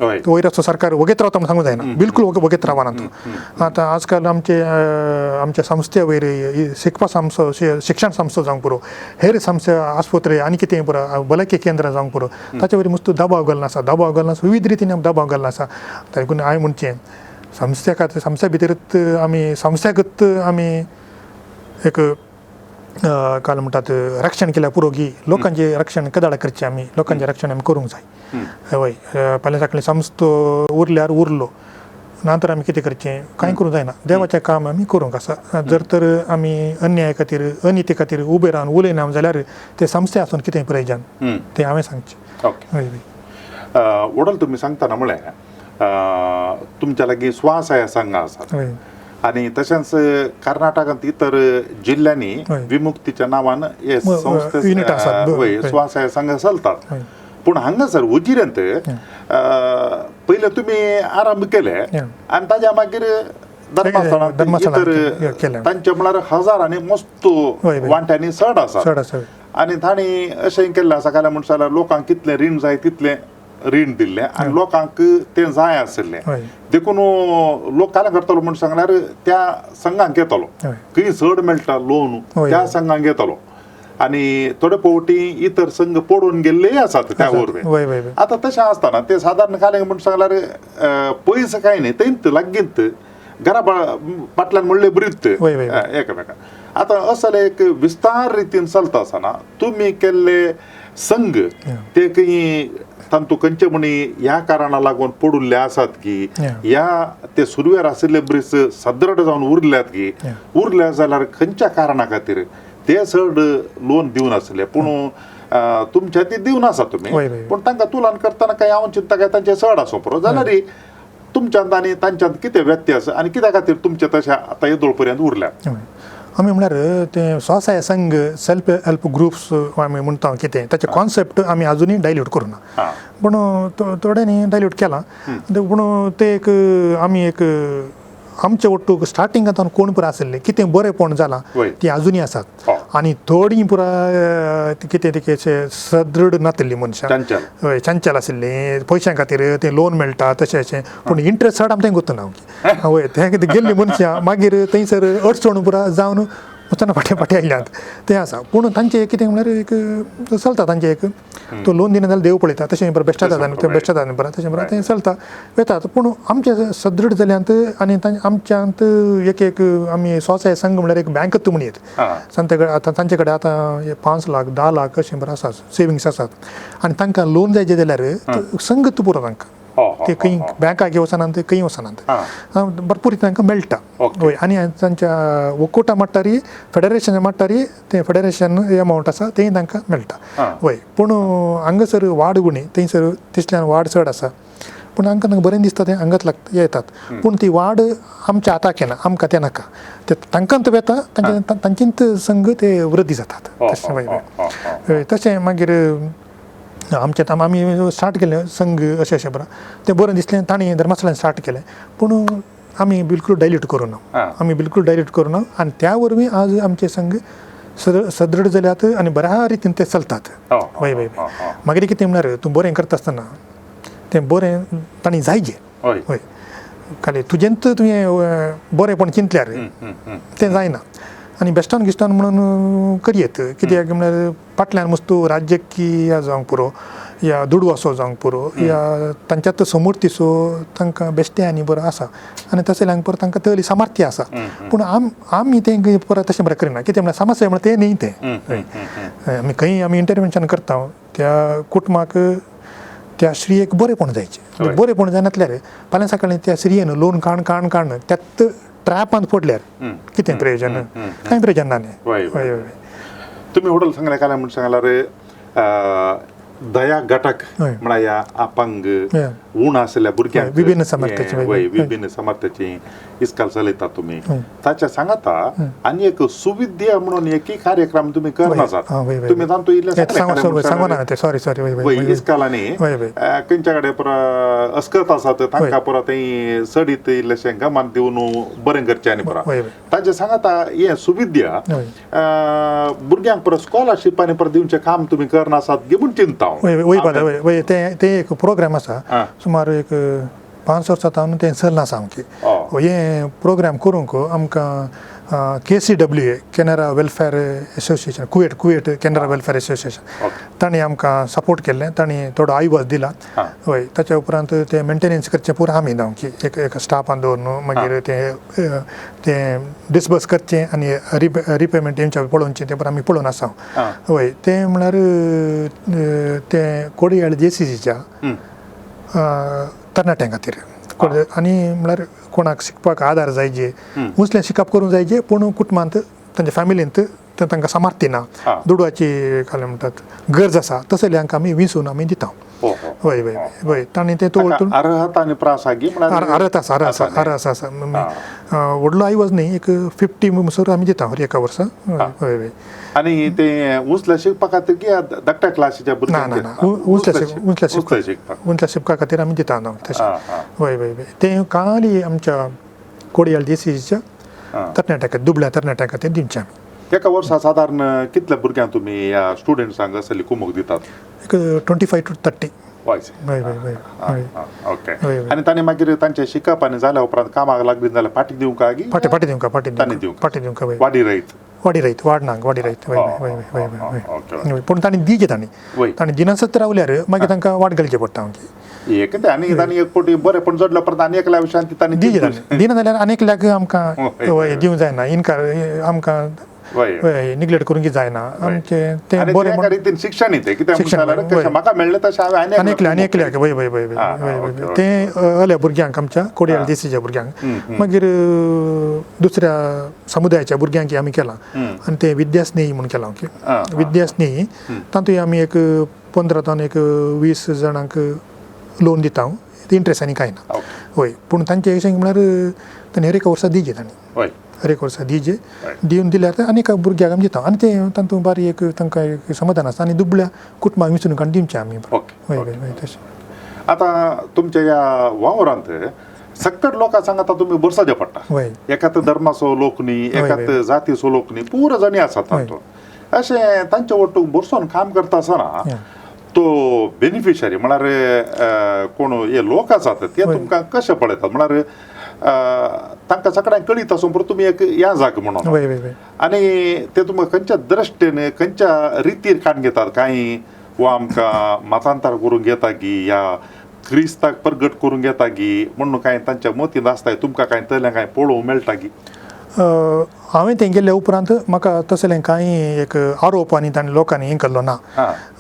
वैराचं सरकार वगैरे रावता सांगू जायना बिलकुल वगैरे रावा ना आता आजकाल आमच्या संस्थे वगैरे शिकपा संस्था शिक्षण संस्था जावंक पुरो हेर संस्था आस्पत्रे आनी कितें पुरो भलायकी केंद्रां जावंक पुरो ताचे वरी मस्त दबाव घालना आसा विविध रितीन दबाव घालना आसा देखून हांवें म्हणचें संस्थे भितरच आमी संस्थागत आमी एक काल म्हणटात रक्षण केल्या पुरो की लोकांचे रक्षण कदाळ करचें आमी लोकांचें रक्षण आमी करूंक जाय हय फाल्यां साकळी संस्था उरल्यार उरलो नंतर आमी कितें करचें कांय करूंक जायना देवाचें काम आमी करूंक आसा जर तर आमी अन्याय खातीर अनिती खातीर उबे रावन उलयना जाल्यार ते संस्थे आसून कितें प्रयोजन तें हांवें सांगचें हय वडल तुमी सांगतना म्हळ्यार तुमच्या लागीं स्वसहाय्य संघ आसात हय आणि तशेंच कर्नाटकांत इतर जिल्ल्यांनी विमुक्तीच्या नांवान हे युनिट आसात. संस्थे स्वसहाय्य संघ चलतात पूण हांगासर उजिरेंत पयले तुमी आरंभ केले आनी ताज्या मागीर धर्मस्थानांत इतर तांचे म्हळ्यार हजारांनी मस्त वांट्यांनी चड आसा आनी तांणी अशें केल्लें आसा काय म्हणटा जाल्यार लोकांक कितलें रीण जाय तितलें रीण दिल्लें आनी लोकांक तें जाय आशिल्लें देखून लोक काय करतलो म्हण सांगल्यार त्या संघांक येतलो खंय चड मेळटा लोन त्या संघांक येतलो आनी थोडे फावटी इतर संघ पडून गेल्लेय आसात त्या वरवीं आतां तशें आसतना ते सादारण काले म्हण सांगल्यार पयस कांय न्ही तेंत लागींत घरा फाटल्यान म्हणलें बरीत एकामेकांक आतां असले एक विस्तार रितीन चलता आसतना तुमी केल्ले संघ ते खंय तांतू खंयचे म्हणी ह्या कारणाक लागून पडुल्ले आसात की ह्या ते सुरवेर आशिल्ले ब्रीज सदृढ जावन उरल्यात की उरल्या जाल्यार खंयच्या कारणा खातीर ते चड लोन दिवन आसले पूण तुमच्या ती दिवन आसा तुमी पूण तांकां तुलन करतना काय हांव चिंता काय तांचे चड आसूं पुरो जाल्यार तुमच्यांत आनी तांच्यांत कितें व्यत्यास आनी कित्या खातीर तुमचे तशें आतां येदोळ पर्यंत उरल्यात आमी म्हळ्यार ते स्वसहाय्य संघ सेल्फ हेल्प ग्रुप्स आमी म्हणटा कितें ताचे कॉन्सेप्ट आमी अजुनूय डायल्यूट करूना पूण थोड्यांनी डायल्यूट केला पूण ते एक आमी एक आमचे वट्टूक स्टार्टिंगांत कोण पुरो आशिल्ले कितें बरेंपण जालां ती अजुनूय आसात आनी थोडीं पुरा कितें तेचे सदृढ नातिल्लीं मनशां हय चंचल आशिल्लीं पयशां खातीर तें लोन मेळटा तशें अशें पूण इंट्रस्ट चड आमी तें गुंतूना हय तें कितें गेल्लीं मनशां मागीर थंयसर अडचण पुरा जावन वचना फाटी आयल्यात तें आसा पूण तांचें कितें म्हळ्यार एक चलता तांचें एक तो लोन दिना जाल्यार देव पळयता तशें बरें बेश्टा जाता बेश्टा जाता बरें तशें बरें तें चलता वेतात पूण आमचें सदृढ जाल्यांत आनी आमच्यांत एक आमी स्वसहाय्य संघ म्हळ्यार एक बँकच म्हणयत आतां तांचे कडेन आतां 5 लाख 10 लाख अशें बरें आसा सेविंग्स आसात आनी तांकां लोन जाय जाल्यार संघच पुरो तांकां ते खंय बँकाक वचनात खंय वचनात भरपूर तांकां मेळटा हय आनी तांच्या वकोटा मट्टारी फेडरेशना मट्टारी तें फेडरेशन अमावंट आसा तें तांकां मेळटा हय पूण हांगासर वाड उणी थंयसर तितल्यान वाड चड आसा पूण तांकां बरें दिसता तें हांगाच येतात पूण ती वाड आमच्या हाताक येना आमकां तें नाका ते तांकांत येता तांचींत संघ ते वृद्धी जातात तशें मागीर आमचे आमी स्टार्ट केलें संघ अशें बरें तें बरें दिसलें तांणी धर्मस्थळान स्टार्ट केलें पूण आमी बिलकुल डायल्यूट करूना आनी त्या वरवीं आज आमचे संघ सदृढ जाल्यात आनी बऱ्या रितीन ते चलतात वय मागीर कितें म्हळ्यार तूं बरें करता आसतना तें बरें तांणी जायजें हय खाली तुजेंत तुवें बरेंपण चिंतल्यार तें जायना आनी बेश्टान गिश्टान म्हणून करयेत कित्याक म्हळ्यार फाटल्यान मस्तू राजकीय जावंक पुरो या दुडवासो जावंक पुरो या तांच्यात समूर्तीसो तांकां बेश्टे आनी बरो आसा आनी तशें जावंक पुरो तांकां तरी सामर्थ्य आसा पूण आमी तें परत तशें बरें करिना कितें म्हळ्यार समस्या म्हळ्यार तें न्ही तें आमी खंय आमी इंटरवेन्शन करता त्या कुटुंबाक त्या स्त्रियेक बरेंपण जायचें बरेंपण जायनातल्यार फाल्यां सकाळीं त्या स्त्रियेन लोन काण त्यात ट्रॅपांत पडल्यार कितें प्रयोजन कांय प्रयोजन ना न्ही तुमी हॉटेल सांगले काय म्हण सांगल्यार दया गटाक म्हळ्यार ह्या अपंग उण आशिल्ल्या भुरग्यांक विभिन्न सामर्थ्याची इस्काल चलयतात तुमी ताच्या सांगाता आनी एक सुविद्या म्हणून एकय कार्यक्रम तुमी करनासात तुमी तांतू इल्ले इस्कालांनी खंयच्या कडेन पुरा अस्कत आसात तांकां पुरा थंय सडीत इल्लेशें गमान दिवन बरें करचें आनी पुरा ताचे सांगाता हे सुविद्या भुरग्यांक पुरा स्कॉलरशीप आनी पुरा दिवचें काम तुमी करनासात गे म्हूण चिंता वय ते एक प्रोग्राम आसा सुमार एक 5 वर्सां जावन तें चलना सामकें हे प्रोग्राम करूंक आमकां KCWA Canara welfare association Kuwait Canara welfare association तांणी आमकां सपोर्ट केल्लें तांणी थोडो आयवज दिला वय ताच्या उपरांत ते मेंटेनन्स करचें पुरो आमी जावं की एक स्टाफान दवरून मागीर तें डिसबर्स करचें आनी रिपेमेंट तेंच्या पळोवचें तें आमी पळोवन आसा वय तें म्हळ्यार तें कोडयाळ JCCच्या तरणाट्यां खातीर आनी म्हळ्यार कोणाक शिकपाक आदार जाय जे मुसलें शिकप करूंक जाय जे पूण कुटुंबांत तांच्या फॅमिलींत तांकां सामर्थ्य ना दुडवाची काय म्हणटात गरज आसा तसल्यांक आमी विंचून आमी दिता वय वय वय तांणी तें तोळतून अर्हता आसा व्हडलो आयवज न्ही एक 50 म्हणसर आमी दिता एका वर्सा वय वय आनी ते उंचल्या शिकपा खातीर की धाकट्या क्लासीच्या भुरग्यांक उंचल्या शिकपा खातीर आमी दिता तशें वय वय वय तें खाली आमच्या कोडयाळ JCCच्या तरणाट्या दुबळ्या तरणाट्या खातीर दिवचें आमी एका वर्सा साधारण कितल्या भुरग्यांक तुमी ह्या स्टुडंट्सांक असली कुमक दितात एक 25 to 30 वय ओके आनी तांणी मागीर तांचे शिकप आनी जाल्या उपरांत कामाक लागली जाल्यार फाटी दिवंक काय फाटी दिवंक वाडी रयत वाडनांक वाडी रयत वय पूण तांणी दिजे तांणी दिनासत रावल्यार मागीर तांकां वाड घालचें पडटा एक आनी तांणी एक फावटी बरेंपण जोडल्या परत आनी एकल्या विशयान तांणी दिना जाल्यार आनी एकल्याक आमकां दिवंक जायना इनकार आमकां निग्लेक्ट करूंक जायना आमचें तें बरें रितीन शिक्षण म्हाका मेळ्ळें तशें हांवें आनी एकल्याक वय वय वय वय तें अल्या भुरग्यांक आमच्या कोडयाळ JCCच्या भुरग्यांक मागीर दुसऱ्या समुदायाच्या भुरग्यांक आमी केलां आनी तें विद्यास्नेही म्हूण केलां विद्यास्नेही तातूंत आमी एक 15 to 20 जाणांक लोन दिता इंट्रस्ट आनी कांय ना वय पूण तांचें अशें म्हळ्यार तांणी हर एक वर्सा दिजे तांणी हर एक वर्सा दिजे दिवन दिल्यार आनीक भुरग्यांक आमी दिता आनी तें तातूंत बारी एक तांकां एक समाधान आसता आनी दुबळ्या कुटुंबाक विचून काडून दिवचें आमी वय वय वय तशें आतां तुमच्या ह्या वावरांत सक्कट लोकां सांग आतां तुमी बरसाचे पडटा एकात धर्माचो लोक न्ही एकात जातीचो लोक न्ही पुरो जाणी आसात तातूंत अशें तांचे वटून बरसोन काम करता आसतना तो बेनिफिशरी म्हळ्यार कोण हे लोक आसात ते तुमकां कशें पळयतात म्हळ्यार तांकां सगळ्यांक कळीत आसून पुरो तुमी एक ह्या जाग म्हणून आनी ते तुमकां खंयच्या दृश्टेन खंयच्या रितीर काडून घेतात कांय वो आमकां मतांतर करूंक येता की या क्रिस्ताक प्रगट करूंक येता की म्हणून कांय तांच्या मतींत आसताय तुमकां कांय तयल्या कांय पळोवंक मेळटा की हांवें तें गेल्ल्या उपरांत म्हाका तसलें कांय एक आरोप आनी तांणी लोकांनी हें केल्लो ना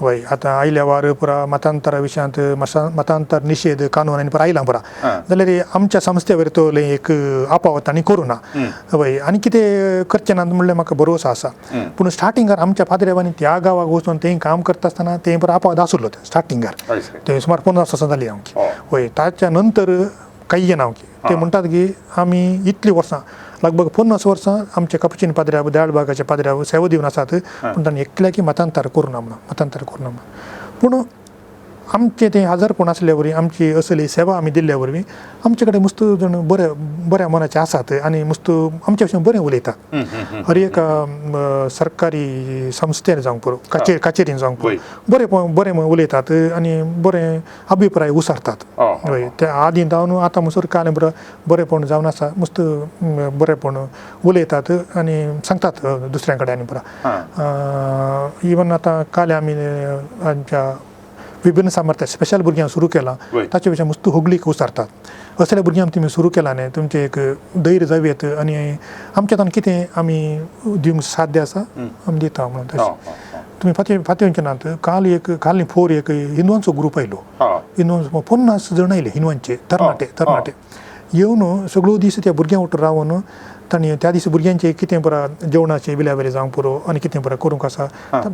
वय आतां आयल्या वार पुरा मतांतरा विशयांत मतांतर निशेध कानून आनी पुरा आयलां पुरा जाल्यार आमच्या संस्थे वयर तो एक आपाव तांणी करूं ना वय आनी कितें करचें ना म्हणल्यार म्हाका भरोसा आसा पूण स्टार्टिंगार आमच्या पाद्रेवांनी त्या गांवाक वचून तें काम करता आसतना तें पुरा आपाव आसुल्लो स्टार्टिंगार ते सुमार 50 वर्सां जालीं हांव वय ताच्या नंतर काही ना ते म्हणटात की आमी इतलीं वर्सां लगभग 50 वर्सां आमचे कपचीन पाद्र्या दयाळबागाच्या पाद्र्या सेवा दिवन आसात पूण तांणी एकल्या की मतांतर करूं ना म्हणून पूण आमचे तें आजारपण आसल्या वरवीं आमची असली सेवा आमी दिल्ल्या वरवीं आमचे कडेन मस्त जण बऱ्या मनाचे आसात आनी मस्त आमचे भशेन बरें उलयतात हर एका सरकारी संस्थेन जावंक पुरो कचेरीन जावंक पुरो बरें उलयतात आनी बरें अभिप्राय उसारतात हय ते आदीं जावन आतां म्हणसर कालें बरेंपण जावन आसा मस्त बरेंपण उलयतात आनी सांगतात दुसऱ्यां कडेन आनी पुरा इवन आतां काले आमी आमच्या विभिन्न सामर्थ्य स्पेशल भुरग्यांक सुरू केलां ताचे विशयी मस्त होगलीक उसारतात असल्या भुरग्यांक तुमी सुरू केलां न्ही तुमचे एक धैर्य जावेत आनी आमच्या हातून कितें आमी दिवंक साध्य आसा आमी दिता म्हणून तशें तुमी फातीं नात काल फोर एक हिंदुवांचो ग्रूप आयलो हिंदुवांचो 50 जण आयले हिंदुवांचे तरणाटे येवन सगळो दीस त्या भुरग्यां वांगडा रावन तांणी त्या दिसा भुरग्यांचे कितें बरा जेवणाचे विल्यावेले जावंक पुरो आनी कितें बरा करूंक आसा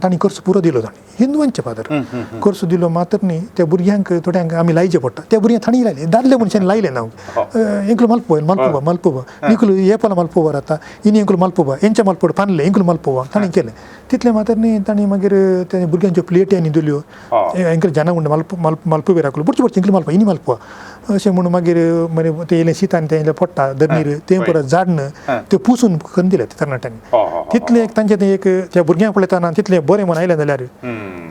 तांणी खर्च पुरो दिलो तांणी हिंदुवांचे फादर खर्च दिलो मात्र न्ही त्या भुरग्यांक थोड्यांक आमी लायचे पडटा त्या भुरग्यांक थाणी लायले दादले मनशांनी लायले ना इंकुल मल्पुबा निकुल हे पला मल्पुबा राता इनी इंकुल मल्पुबा हेंचे मल्पड फानले इंकुल मल्पुबा तांणी केलें तितलें मात्र न्ही तांणी मागीर त्या भुरग्यांच्यो प्लेटी आनी दिल्यो इंकुल जाना म्हणटा मल्पुबे राखलो बुडचे इंकुल मल्पा इनी मल्पुबा अशें म्हणून मागीर ते येयलें शीत आनी तें पडटा दनीर तें परत झाडन ते पुसून करून दिले तरणाट्यांनी तितलें एक तांचें तें एक त्या भुरग्यांक पळयतना तितलें बरें म्हण आयलें जाल्यार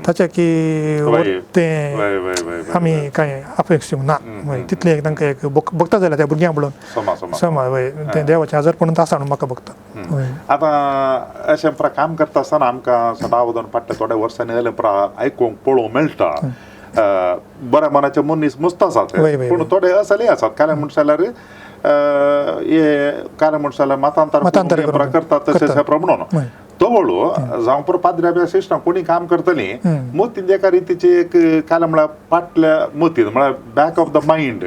ताच्या की ते आमी काय अपेक्षीत ना तितले तांकां एक बघता जाल्यार त्या भुरग्यां म्हणून समा ते देवाचे आजारपण आसा म्हणून म्हाका बघता. आता अशें काम करता आसतना आमकां सदां फाटल्या थोड्या वर्सांनी जालें आयकूंक पळोवंक मेळटा बऱ्या मनाचे मनीस मस्त आसात पूण थोडे असले आसात कांय म्हणशाल्यार हे कांय म्हणशाल्यार मतांतर करतात तशें म्हणून तो वळू जावं पुरो पाद्र्या बी सिस्टम कोणी काम करतली मतीन एका रितीची एक काल म्हळ्यार फाटल्या मतीन म्हळ्यार बॅक ऑफ द माइंड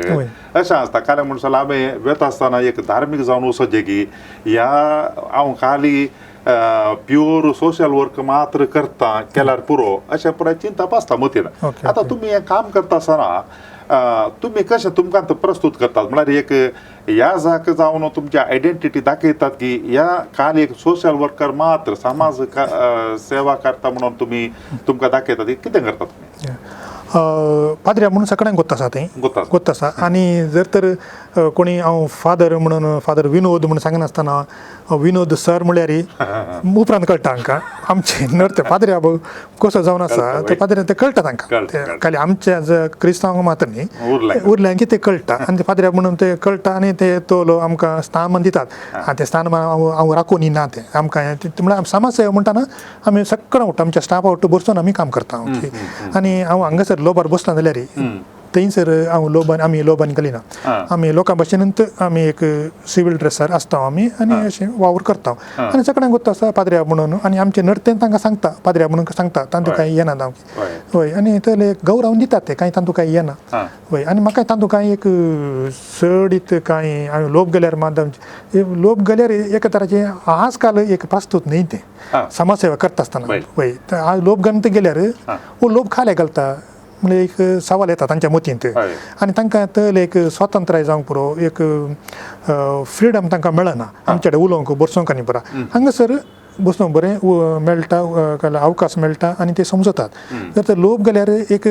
अशें आसता काल म्हणशाल्यार आमी वेता आसतना एक धार्मीक जावन वचोचें की ह्या हांव खाली प्युअर सोशल वर्क मात्र करता केल्यार पुरो अशें पुराय चिंता आसता मतीन. आतां तुमी हें काम करता आसतना तुमी कशें तुमकां प्रस्तूत करतात म्हळ्यार एक ह्या जाग जावन तुमची आयडेंटिटी दाखयतात की ह्या काल एक सोशल वर्कर मात्र समाज सेवा करता म्हणून तुमी तुमकां दाखयतात कितें करतात तुमी? पाद्र्या म्हणून सगळ्यांक गोत्ता आसा तें गोत्ता आसा आनी जर तर कोणी हांव फादर म्हणून फादर विनोद म्हणून सांगनासतना विनोद सर म्हळ्यार उपरांत कळटा हांकां आमचे नर्ते पाद्र्या कसो जावन आसा ते पाद्र्या ते कळटा तांकां खाली आमच्या क्रिस्तांवांक मात्र न्ही उरल्यांक ते कळटा आनी ते पाद्र्या म्हणून ते कळटा आनी ते तो आमकां स्थान दितात आनी ते स्थान हांव राखून ना ते आमकां म्हळ्यार समाज सेवा म्हणटाना आमी सगळें उठटा आमच्या स्टाफा उठ्ठ बसून आमी काम करता आनी हांव हांगासर लोबार बसला जाल्यार थंयसर हांव लोबान आमी लोबान गेली ना आमी लोकां भशेनूच आमी एक सिवील ड्रेसार आसता आमी आनी अशें वावर करता आनी सगळ्यांक गोत्ता आसा पाद्र्या म्हणून आनी आमचे नर्तेन तांकां सांगता पाद्र्या म्हणून सांगता तांतूं कांय येना जावं वय आनी ते गौरव दितात ते कांय तांतूं कांय येना वय आनी म्हाका तांतूं कांय एक सडीत कांय हांवें लोप गेल्यार माध्यम लोप गेल्यार एका तराचें आज काल एक पास्तूत न्ही तें समाज सेवा करता आसतना वय लोप घालून ते गेल्यार वो लोप खाले घालता म्हणजे एक सवाल येता तांच्या मतींत आनी तांकां तर एक स्वातंत्र्य जावंक पुरो एक फ्रिडम तांकां मेळना आमचे कडेन उलोवंक बसोवंक आनी बरा हांगासर बसून बरें मेळटा अवकाश मेळटा आनी ते समजतात जर तर लोभ गेल्यार एक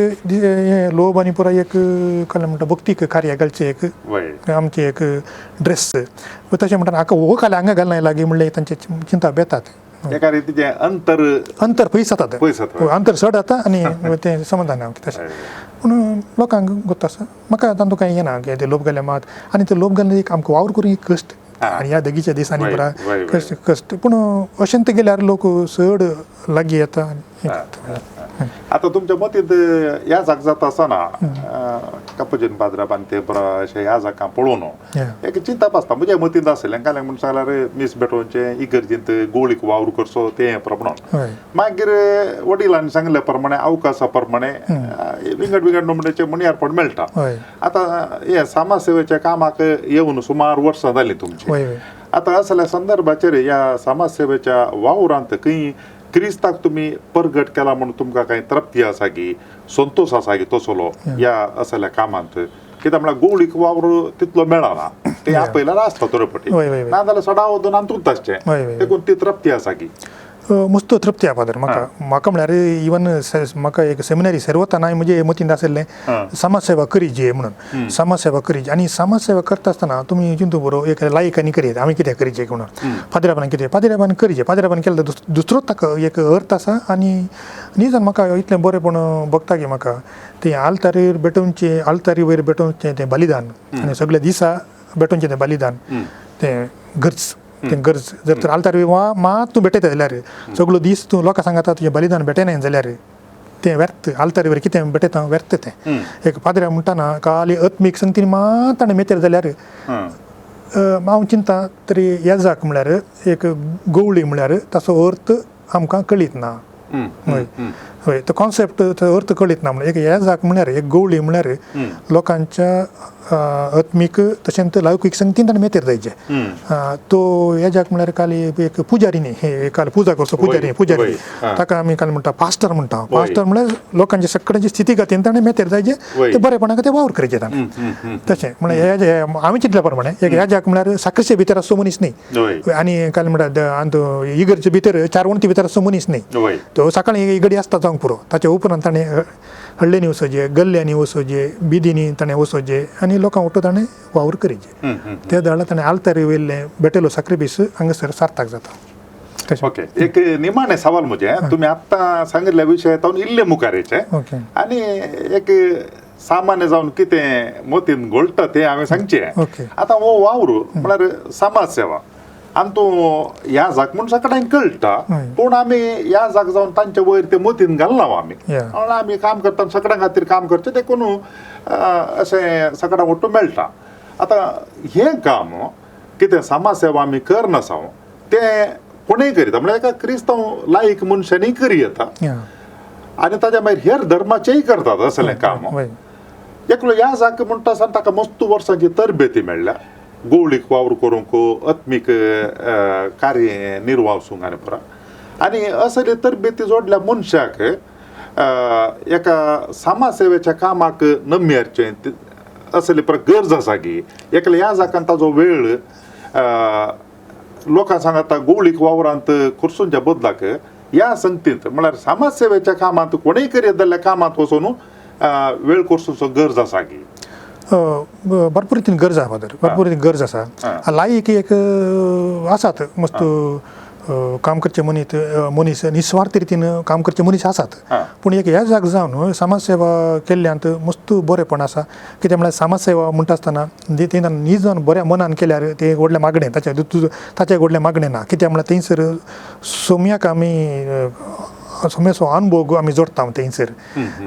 लोभ आनी पुराय एक काय म्हणटा भक्तीक कार्य घालचे एक आमचे एक ड्रेस तशें म्हणटा हाका हो खाली हांगा घालना लागीं म्हणल्यार तांचे चिंता बेतात एका रितीचे अंतर पयस जाता अंतर चड जाता आनी तें समाधान तशें पूण लोकांक गोत्ता आसा म्हाका तातूंत कांय येना की ते लोभ गेले मात आनी ते लोभ गेले एक आमकां वावर करूं एक कश्ट आनी ह्या देगीच्या दिसांनी बरा कश्ट पूण अशें ते गेल्यार लोक चड लागीं येता आता तुमच्या मतींत ह्या जाग जाता आसतना कपजीन पाद्राबान ते बरा अशें ह्या जागां पळोवन एक चिंता आसता म्हज्या मतींत आसलें कांय म्हणून सांगल्यार मीस बेटोवचे इगर्जींत गोळीक वावर करचो तें प्रमाण मागीर वडिलांनी सांगले प्रमाणे अवकाशा प्रमाणे विंगड विंगड नोंदणीचे मणियारपण मेळटा. आतां हे समाज सेवेच्या कामाक येवन सुमार वर्सां जालीं तुमची. आतां असल्या संदर्भाचेर ह्या समाज सेवेच्या वावरांत खंय क्रिस्ताक तुम्ही परगट केला म्हणून तुमकां काही तृप्ती आसा की संतोष आसा की तसलो ह्या असल्या कामांत कित्याक म्हळ्यार गोळीक वावर तितलो मेळना ते आपयल्यार आसता तरेपटी ना जाल्यार सडा वदून आंतूच आसचें देखून ती तृप्ती आसा की मस्त तृप्ती आसा पादर म्हाका म्हळ्यार इवन म्हाका एक सेमिनारी सर्वताना म्हणजे मतींत आसलें समाज सेवा करीजे म्हणून समाज सेवा करीजे आनी समाज सेवा करता आसतना तुमी चिंतू बरो एक लायकांनी करीत आमी कितें करीजे म्हणून पाद्र्याबान कितें पाद्र्याबान करीजे पाद्र्याबान केलें दुसरोच ताका एक अर्थ आसा आनी न्ही म्हाका इतलें बरेंपण बघता की म्हाका तें आल्तारीर बेटोवचें आल्तारी वयर बेटोवचें तें बलिदान आनी सगळे दिसा बेटोवचें तें बलिदान तें गरज तें गरज जर तर आल्तार मात तूं भेटयता जाल्यार सगळो दीस तूं लोकांक सांगता तुजें बलिदान भेटयना जाल्यार तें व्यर्थ आल्तारी वयर कितें भेटयता व्यर्थ तें एक पाद्र्या म्हणटाना खाली आत्मीक संगतीन मात ताणें मेतेर जाल्यार हांव चिंता तरी ह्या जाक म्हळ्यार एक गवळी म्हळ्यार ताचो अर्थ आमकां कळीत ना हय तो कॉन्सेप्ट अर्थ कळीत ना म्हणल्यार एक ह्या जाक म्हळ्यार एक गवळी म्हळ्यार लोकांच्या आत्मीक तशेंच लौकीक संगतीन ताणें मेतेर जायचें तो ह्या जाक म्हळ्यार खाली एक पुजारी न्ही हे काल पुजा करचो पुजारी ताका आमी काल म्हणटा पास्टर म्हणटा पास्टर म्हळ्यार लोकांचे सगळ्यांची स्थिती गतीन ताणें मेतेर जायचें ते बरेपणाक ते वावर करचें ताणें तशें म्हळ्यार हे आमी चिंतल्या प्रमाणे एक ह्या जाक म्हळ्यार साखरचे भितर आसचो मनीस न्ही आनी काल म्हणटा इगर्जे भितर 4 वण्टी भितर आसचो मनीस न्ही तो सकाळीं इगडी आसता जावंक पुरो ताच्या उपरांत ताणें हळ्ळेनी वचोचें गल्ल्यांनी वचोचें बिदींनी ताणें वचोचें आनी लोकांक उठो ताणें वावर करीचें त्या दाळा ताणें आल्तारी वयल्लें बेटेलो सॅक्रिफीस हांगासर सार्थक जाता. ओके एक निमाणे सवाल म्हणजे तुम्ही आता सांगितल्या विषयात इल्ले मुखारेचे ओके आणि एक सामान्य जाऊन किती मोतीन गोळट ते आम्ही सांगचे ओके. आता वो वावरू म्हळ्यार समाजसेवा आणि तो या जाग म्हणून सकाळी कळटा पण आम्ही या जाग जाऊन तांच्या वयर ते मोतीन घालना आम्ही Yeah. आणि आम्ही काम करता सगळ्यां खातीर काम करचे ते कोण असे सगळ्या मोठं मेळटा आता हे काम कितें समाजसेवा आम्ही करना साव ते कोणीय करीता म्हणजे एका क्रिस्तांव लायक मनशांनी करी येता या आणि ताच्या मागीर हेर धर्माचेय करतात असलें काम वय एकलो ह्या जागे म्हणटा आसतना ताका मस्त वर्सांची तरबेती मेळ्ळ्या गवळीक वावर करूंक आत्मीक कार्य निर्वाहसूंक आनी पुरा आनी असले तरबेती जोडल्या मनशाक एका समाजसेवेच्या कामाक नम्यारचे असले पर गरज आसा की एकल्या ह्या जाकान ताजो वेळ लोकां सांगता गवळीक वावरांत खुर्सूंच्या बदलाक ह्या संगतींत म्हळ्यार समाजसेवेच्या कामांत कोणीय करीत जाल्ल्या कामांत वचून वेळ करसूचो गरज आसा की भरपूर रितीन गरज आहा फादर भरपूर रितीन गरज आसा लायक एक आसात मस्त काम करचे मनीस निस्वार्थ रितीन काम करचे मनीस आसात पूण एक ह्या जाग जावन समाजसेवा केल्ल्यांत मस्त बरेपण आसा कित्याक म्हळ्यार समाजसेवा म्हणटा आसतना ते न्ही जावन बऱ्या मनान केल्यार ते व्हडलें मागणें ताचे व्हडलें मागणें ना कित्याक म्हळ्यार थंयसर सोम्याक आमी सोम्याचो अनुभव आमी जोडटा थंयसर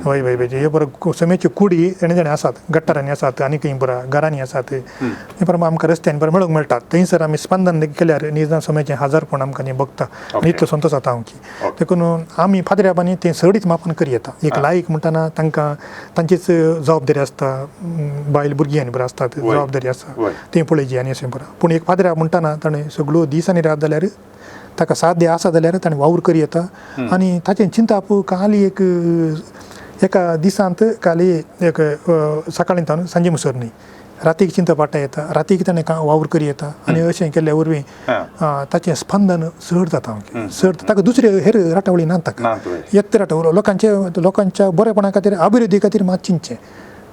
वय वय वय हे बरो सोम्याची कुडी जेणे जेणे आसात गट्टारांनी आसात आनी खंय बरो घरांनी आसात हे बरो आमकां रस्त्यांनी बरो मेळूंक मेळटात थंयसर आमी स्पंदन केल्यार निजन सोम्याचें हजारपण आमकां न्ही बगता इतलो संतोश जाता हांव की देखून आमी फादऱ्याबांनी तें सडीच मापन करी येता एक लायक म्हणटाना तांकां तांचीच जबाबदारी आसता बायल भुरगीं आनी बरो आसतात जबाबदारी आसा तें पळयची आनी अशें बरो पूण एक फादऱ्या म्हणटाना ताणें सगळ्यो दीस आनी रात जाल्यार ताका साध्य आसा जाल्यार ताणें वावर करी येता आनी ताचें चिंता काली एका दिसांत काली एक सकाळीं तावन सांजे मुसर न्ही रातीक चिंता पाडटा येता रातीक ताणें वावर करी येता आनी अशें केल्ल्या वरवीं ताचें स्पंदन चड जाता चड ताका दुसरे हेर राटावळी ना ताका एक राटावळ लोकांच्या बरेपणा खातीर अभिवृद्धी खातीर मात चिंतचें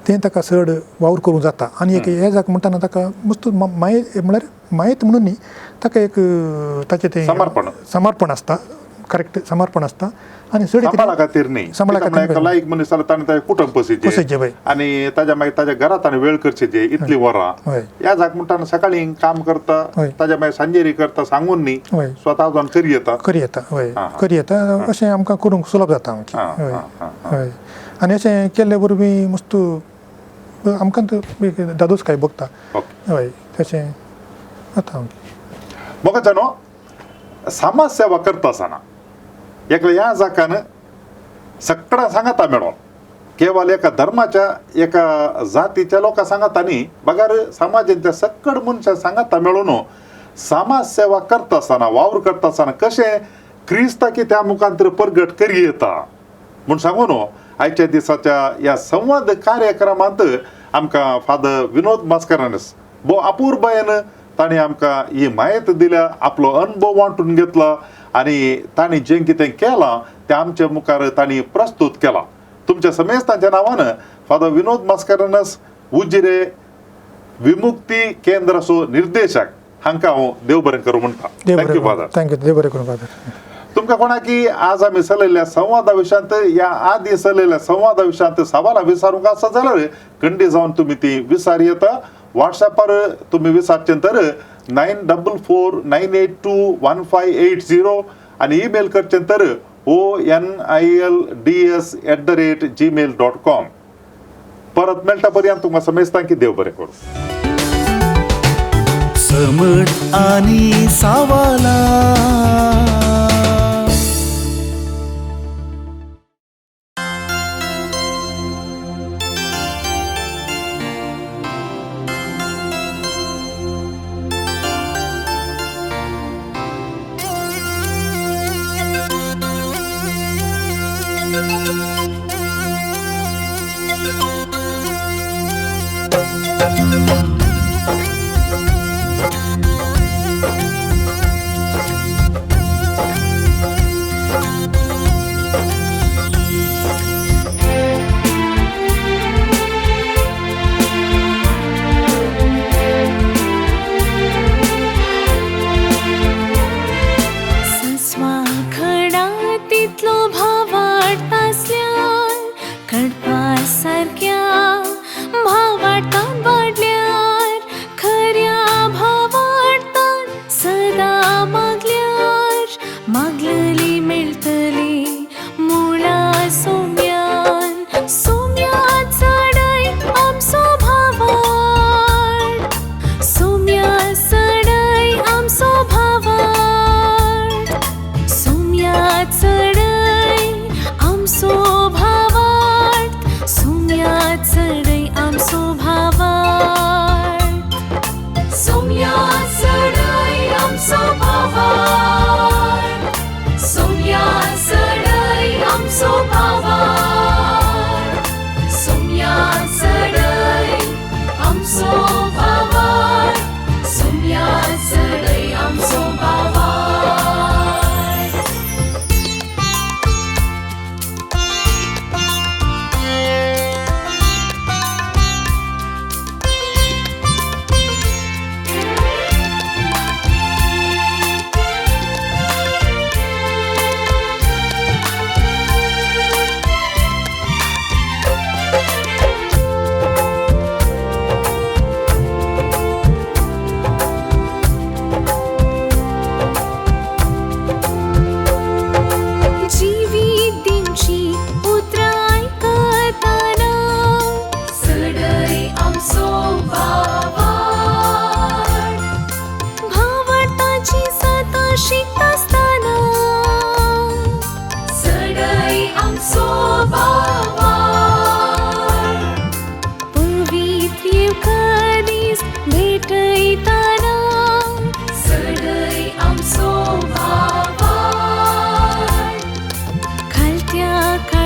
तें ताका चड वावर करूंक जाता आनी एक हे जाक म्हणटाना ताका मस्त मायेत म्हळ्यार मायेत म्हणून न्ही ताका एक ताचें तें समर्पण आसता करेक्ट समर्पण आसता आनी चड खातीर न्ही लायक मनीस जाल्यार ताणें ताचें कुटुंब पोसयचें आनी ताच्या मागीर ताच्या घरांत ताणें वेळ करचें इतली वरां ह्या जाक म्हणटाना सकाळीं काम करता ताच्या मागीर सांजेरी करता सांगून न्ही स्वता जावन करी येता अशें आमकां करूंक सुलभ जाता हय आनी अशें केल्ल्या वरवीं मस्त आमकां दादोस काय बगता हय तशें जाता म्हाका जाणो समाज सेवा करता आसतना एकल्या ह्या जाकान सगळ्यां सांगाता मेळोन केवळ एका धर्माच्या एका जातीच्या लोकां सांगाता न्ही बगार समाजान त्या सकड मनशां सांगाता मेळून समाज सेवा करता आसतना वावर करता आसतना कशें क्रिस्तांकी त्या मुखांतर परगट करी येता म्हूण सांगून आयच्या दिसाच्या ह्या संवाद कार्यक्रमांत आमकां फादर विनोद मास्करानस भोव अपूर्वयान ताणें आमकां ही माहिती दिल्या आपलो अनुभव वांटून घेतला आनी ताणें जें कितें केलां तें आमच्या मुखार ताणें प्रस्तूत केलां तुमच्या समेस्तांच्या नांवान फादर विनोद मास्करानस उजिरे विमुक्ती केंद्राचो निर्देशक हांकां हांव देव बरें करूं म्हणटा थँक्यू फादर थँक्यू देव बरें करूं फादर तुमकां कोणाकी आज आमी चलयल्ल्या संवादा विशयांत या आदी चलयल्ल्या संवादा विशयांत सवालां विचारूंक आसा जाल्यार खंडी जावन तुमी ती विचार येता व्हॉट्सॅपार तुमी विचारचें तर 9449821580 आनी ईमेल करचें तर onilds@gmail.com परत मेळटा पर्यंत तुमकां समेस्तांकी देव बरें करूं समट आनी सावाला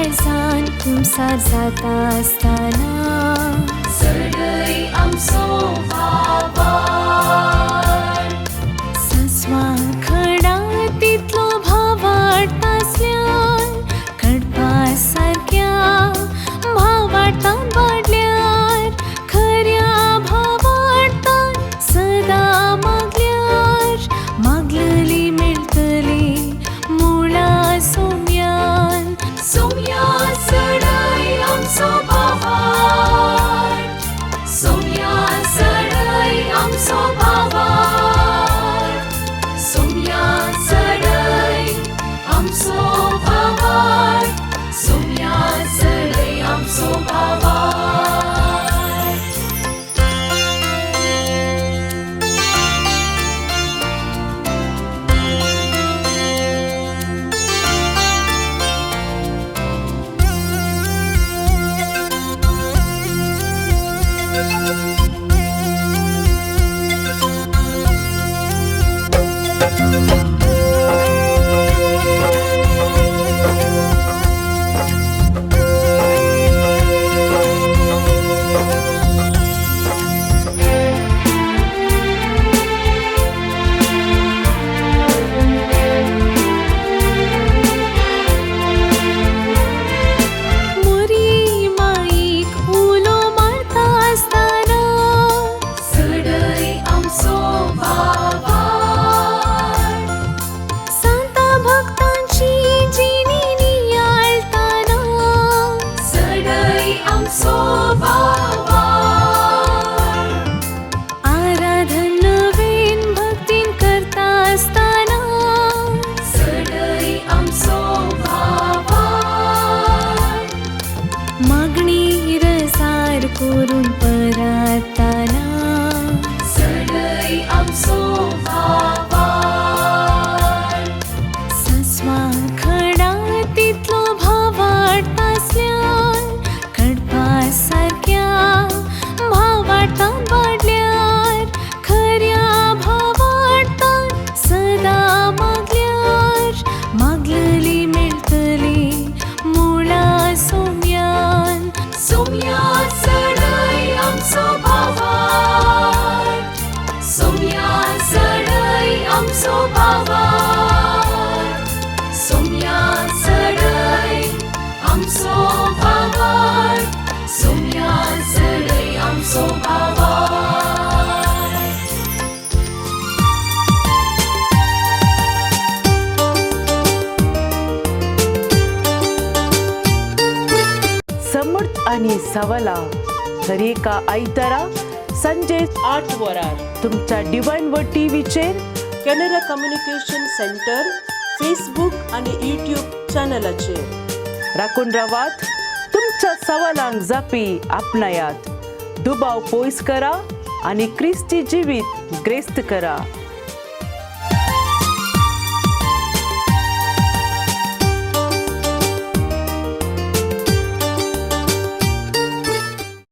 काळजान तुमसार जाता आसतना सडय आमचो भावार सांसवां खडा तितलो भाव वाडटासल्यान कडपा सारक्या भावार्थान वाडल्यार खऱ्या भावार्थान सदां मागल्यार मागलेली मेळटली मुळा सोम्यान सोम्या सडय आमचो भावार सोम्या सडय आमचो भावार सोम्या सडय आमचो भावार सोम्या सडय आमचो भावार मुरी माईक उलो मारता आसतना सडय आमचो भावार सांता भक्तांची जिणी नियाळताना सडय आमचो भावार आराधन नवीन भक्तीन करता आसतना सडय आमचो भावार मागणी रसार करून परातना सडय आमचो भावार सांसवां खडा तितलो भाव वाडटासल्यान कडपा सारक्या भावार्थान वाडल्यार खऱ्या भावार्थान सदां मागल्यार मागलेली मेळटली मुळा सोम्यान सोम्या सडय आमचो भावार सोम्या सडय आमचो भावार सोम्या सडय आमचो भावार सोम्या सडय आमचो भावार समर्थ आणि सवाला दर एका आयतारा संजे 8 वरार तुमच्या डिवाइन वर्ड टीव्हीचेर कॅनरा कम्युनिकेशन सेंटर फेसबुक आणि यूट्यूब चॅनलाचेर राखून रावात. तुमच्या सवालांक जापी आपणायात. दुबाव पयस करा आणि क्रिस्ती जिवीत ग्रेस्त करा.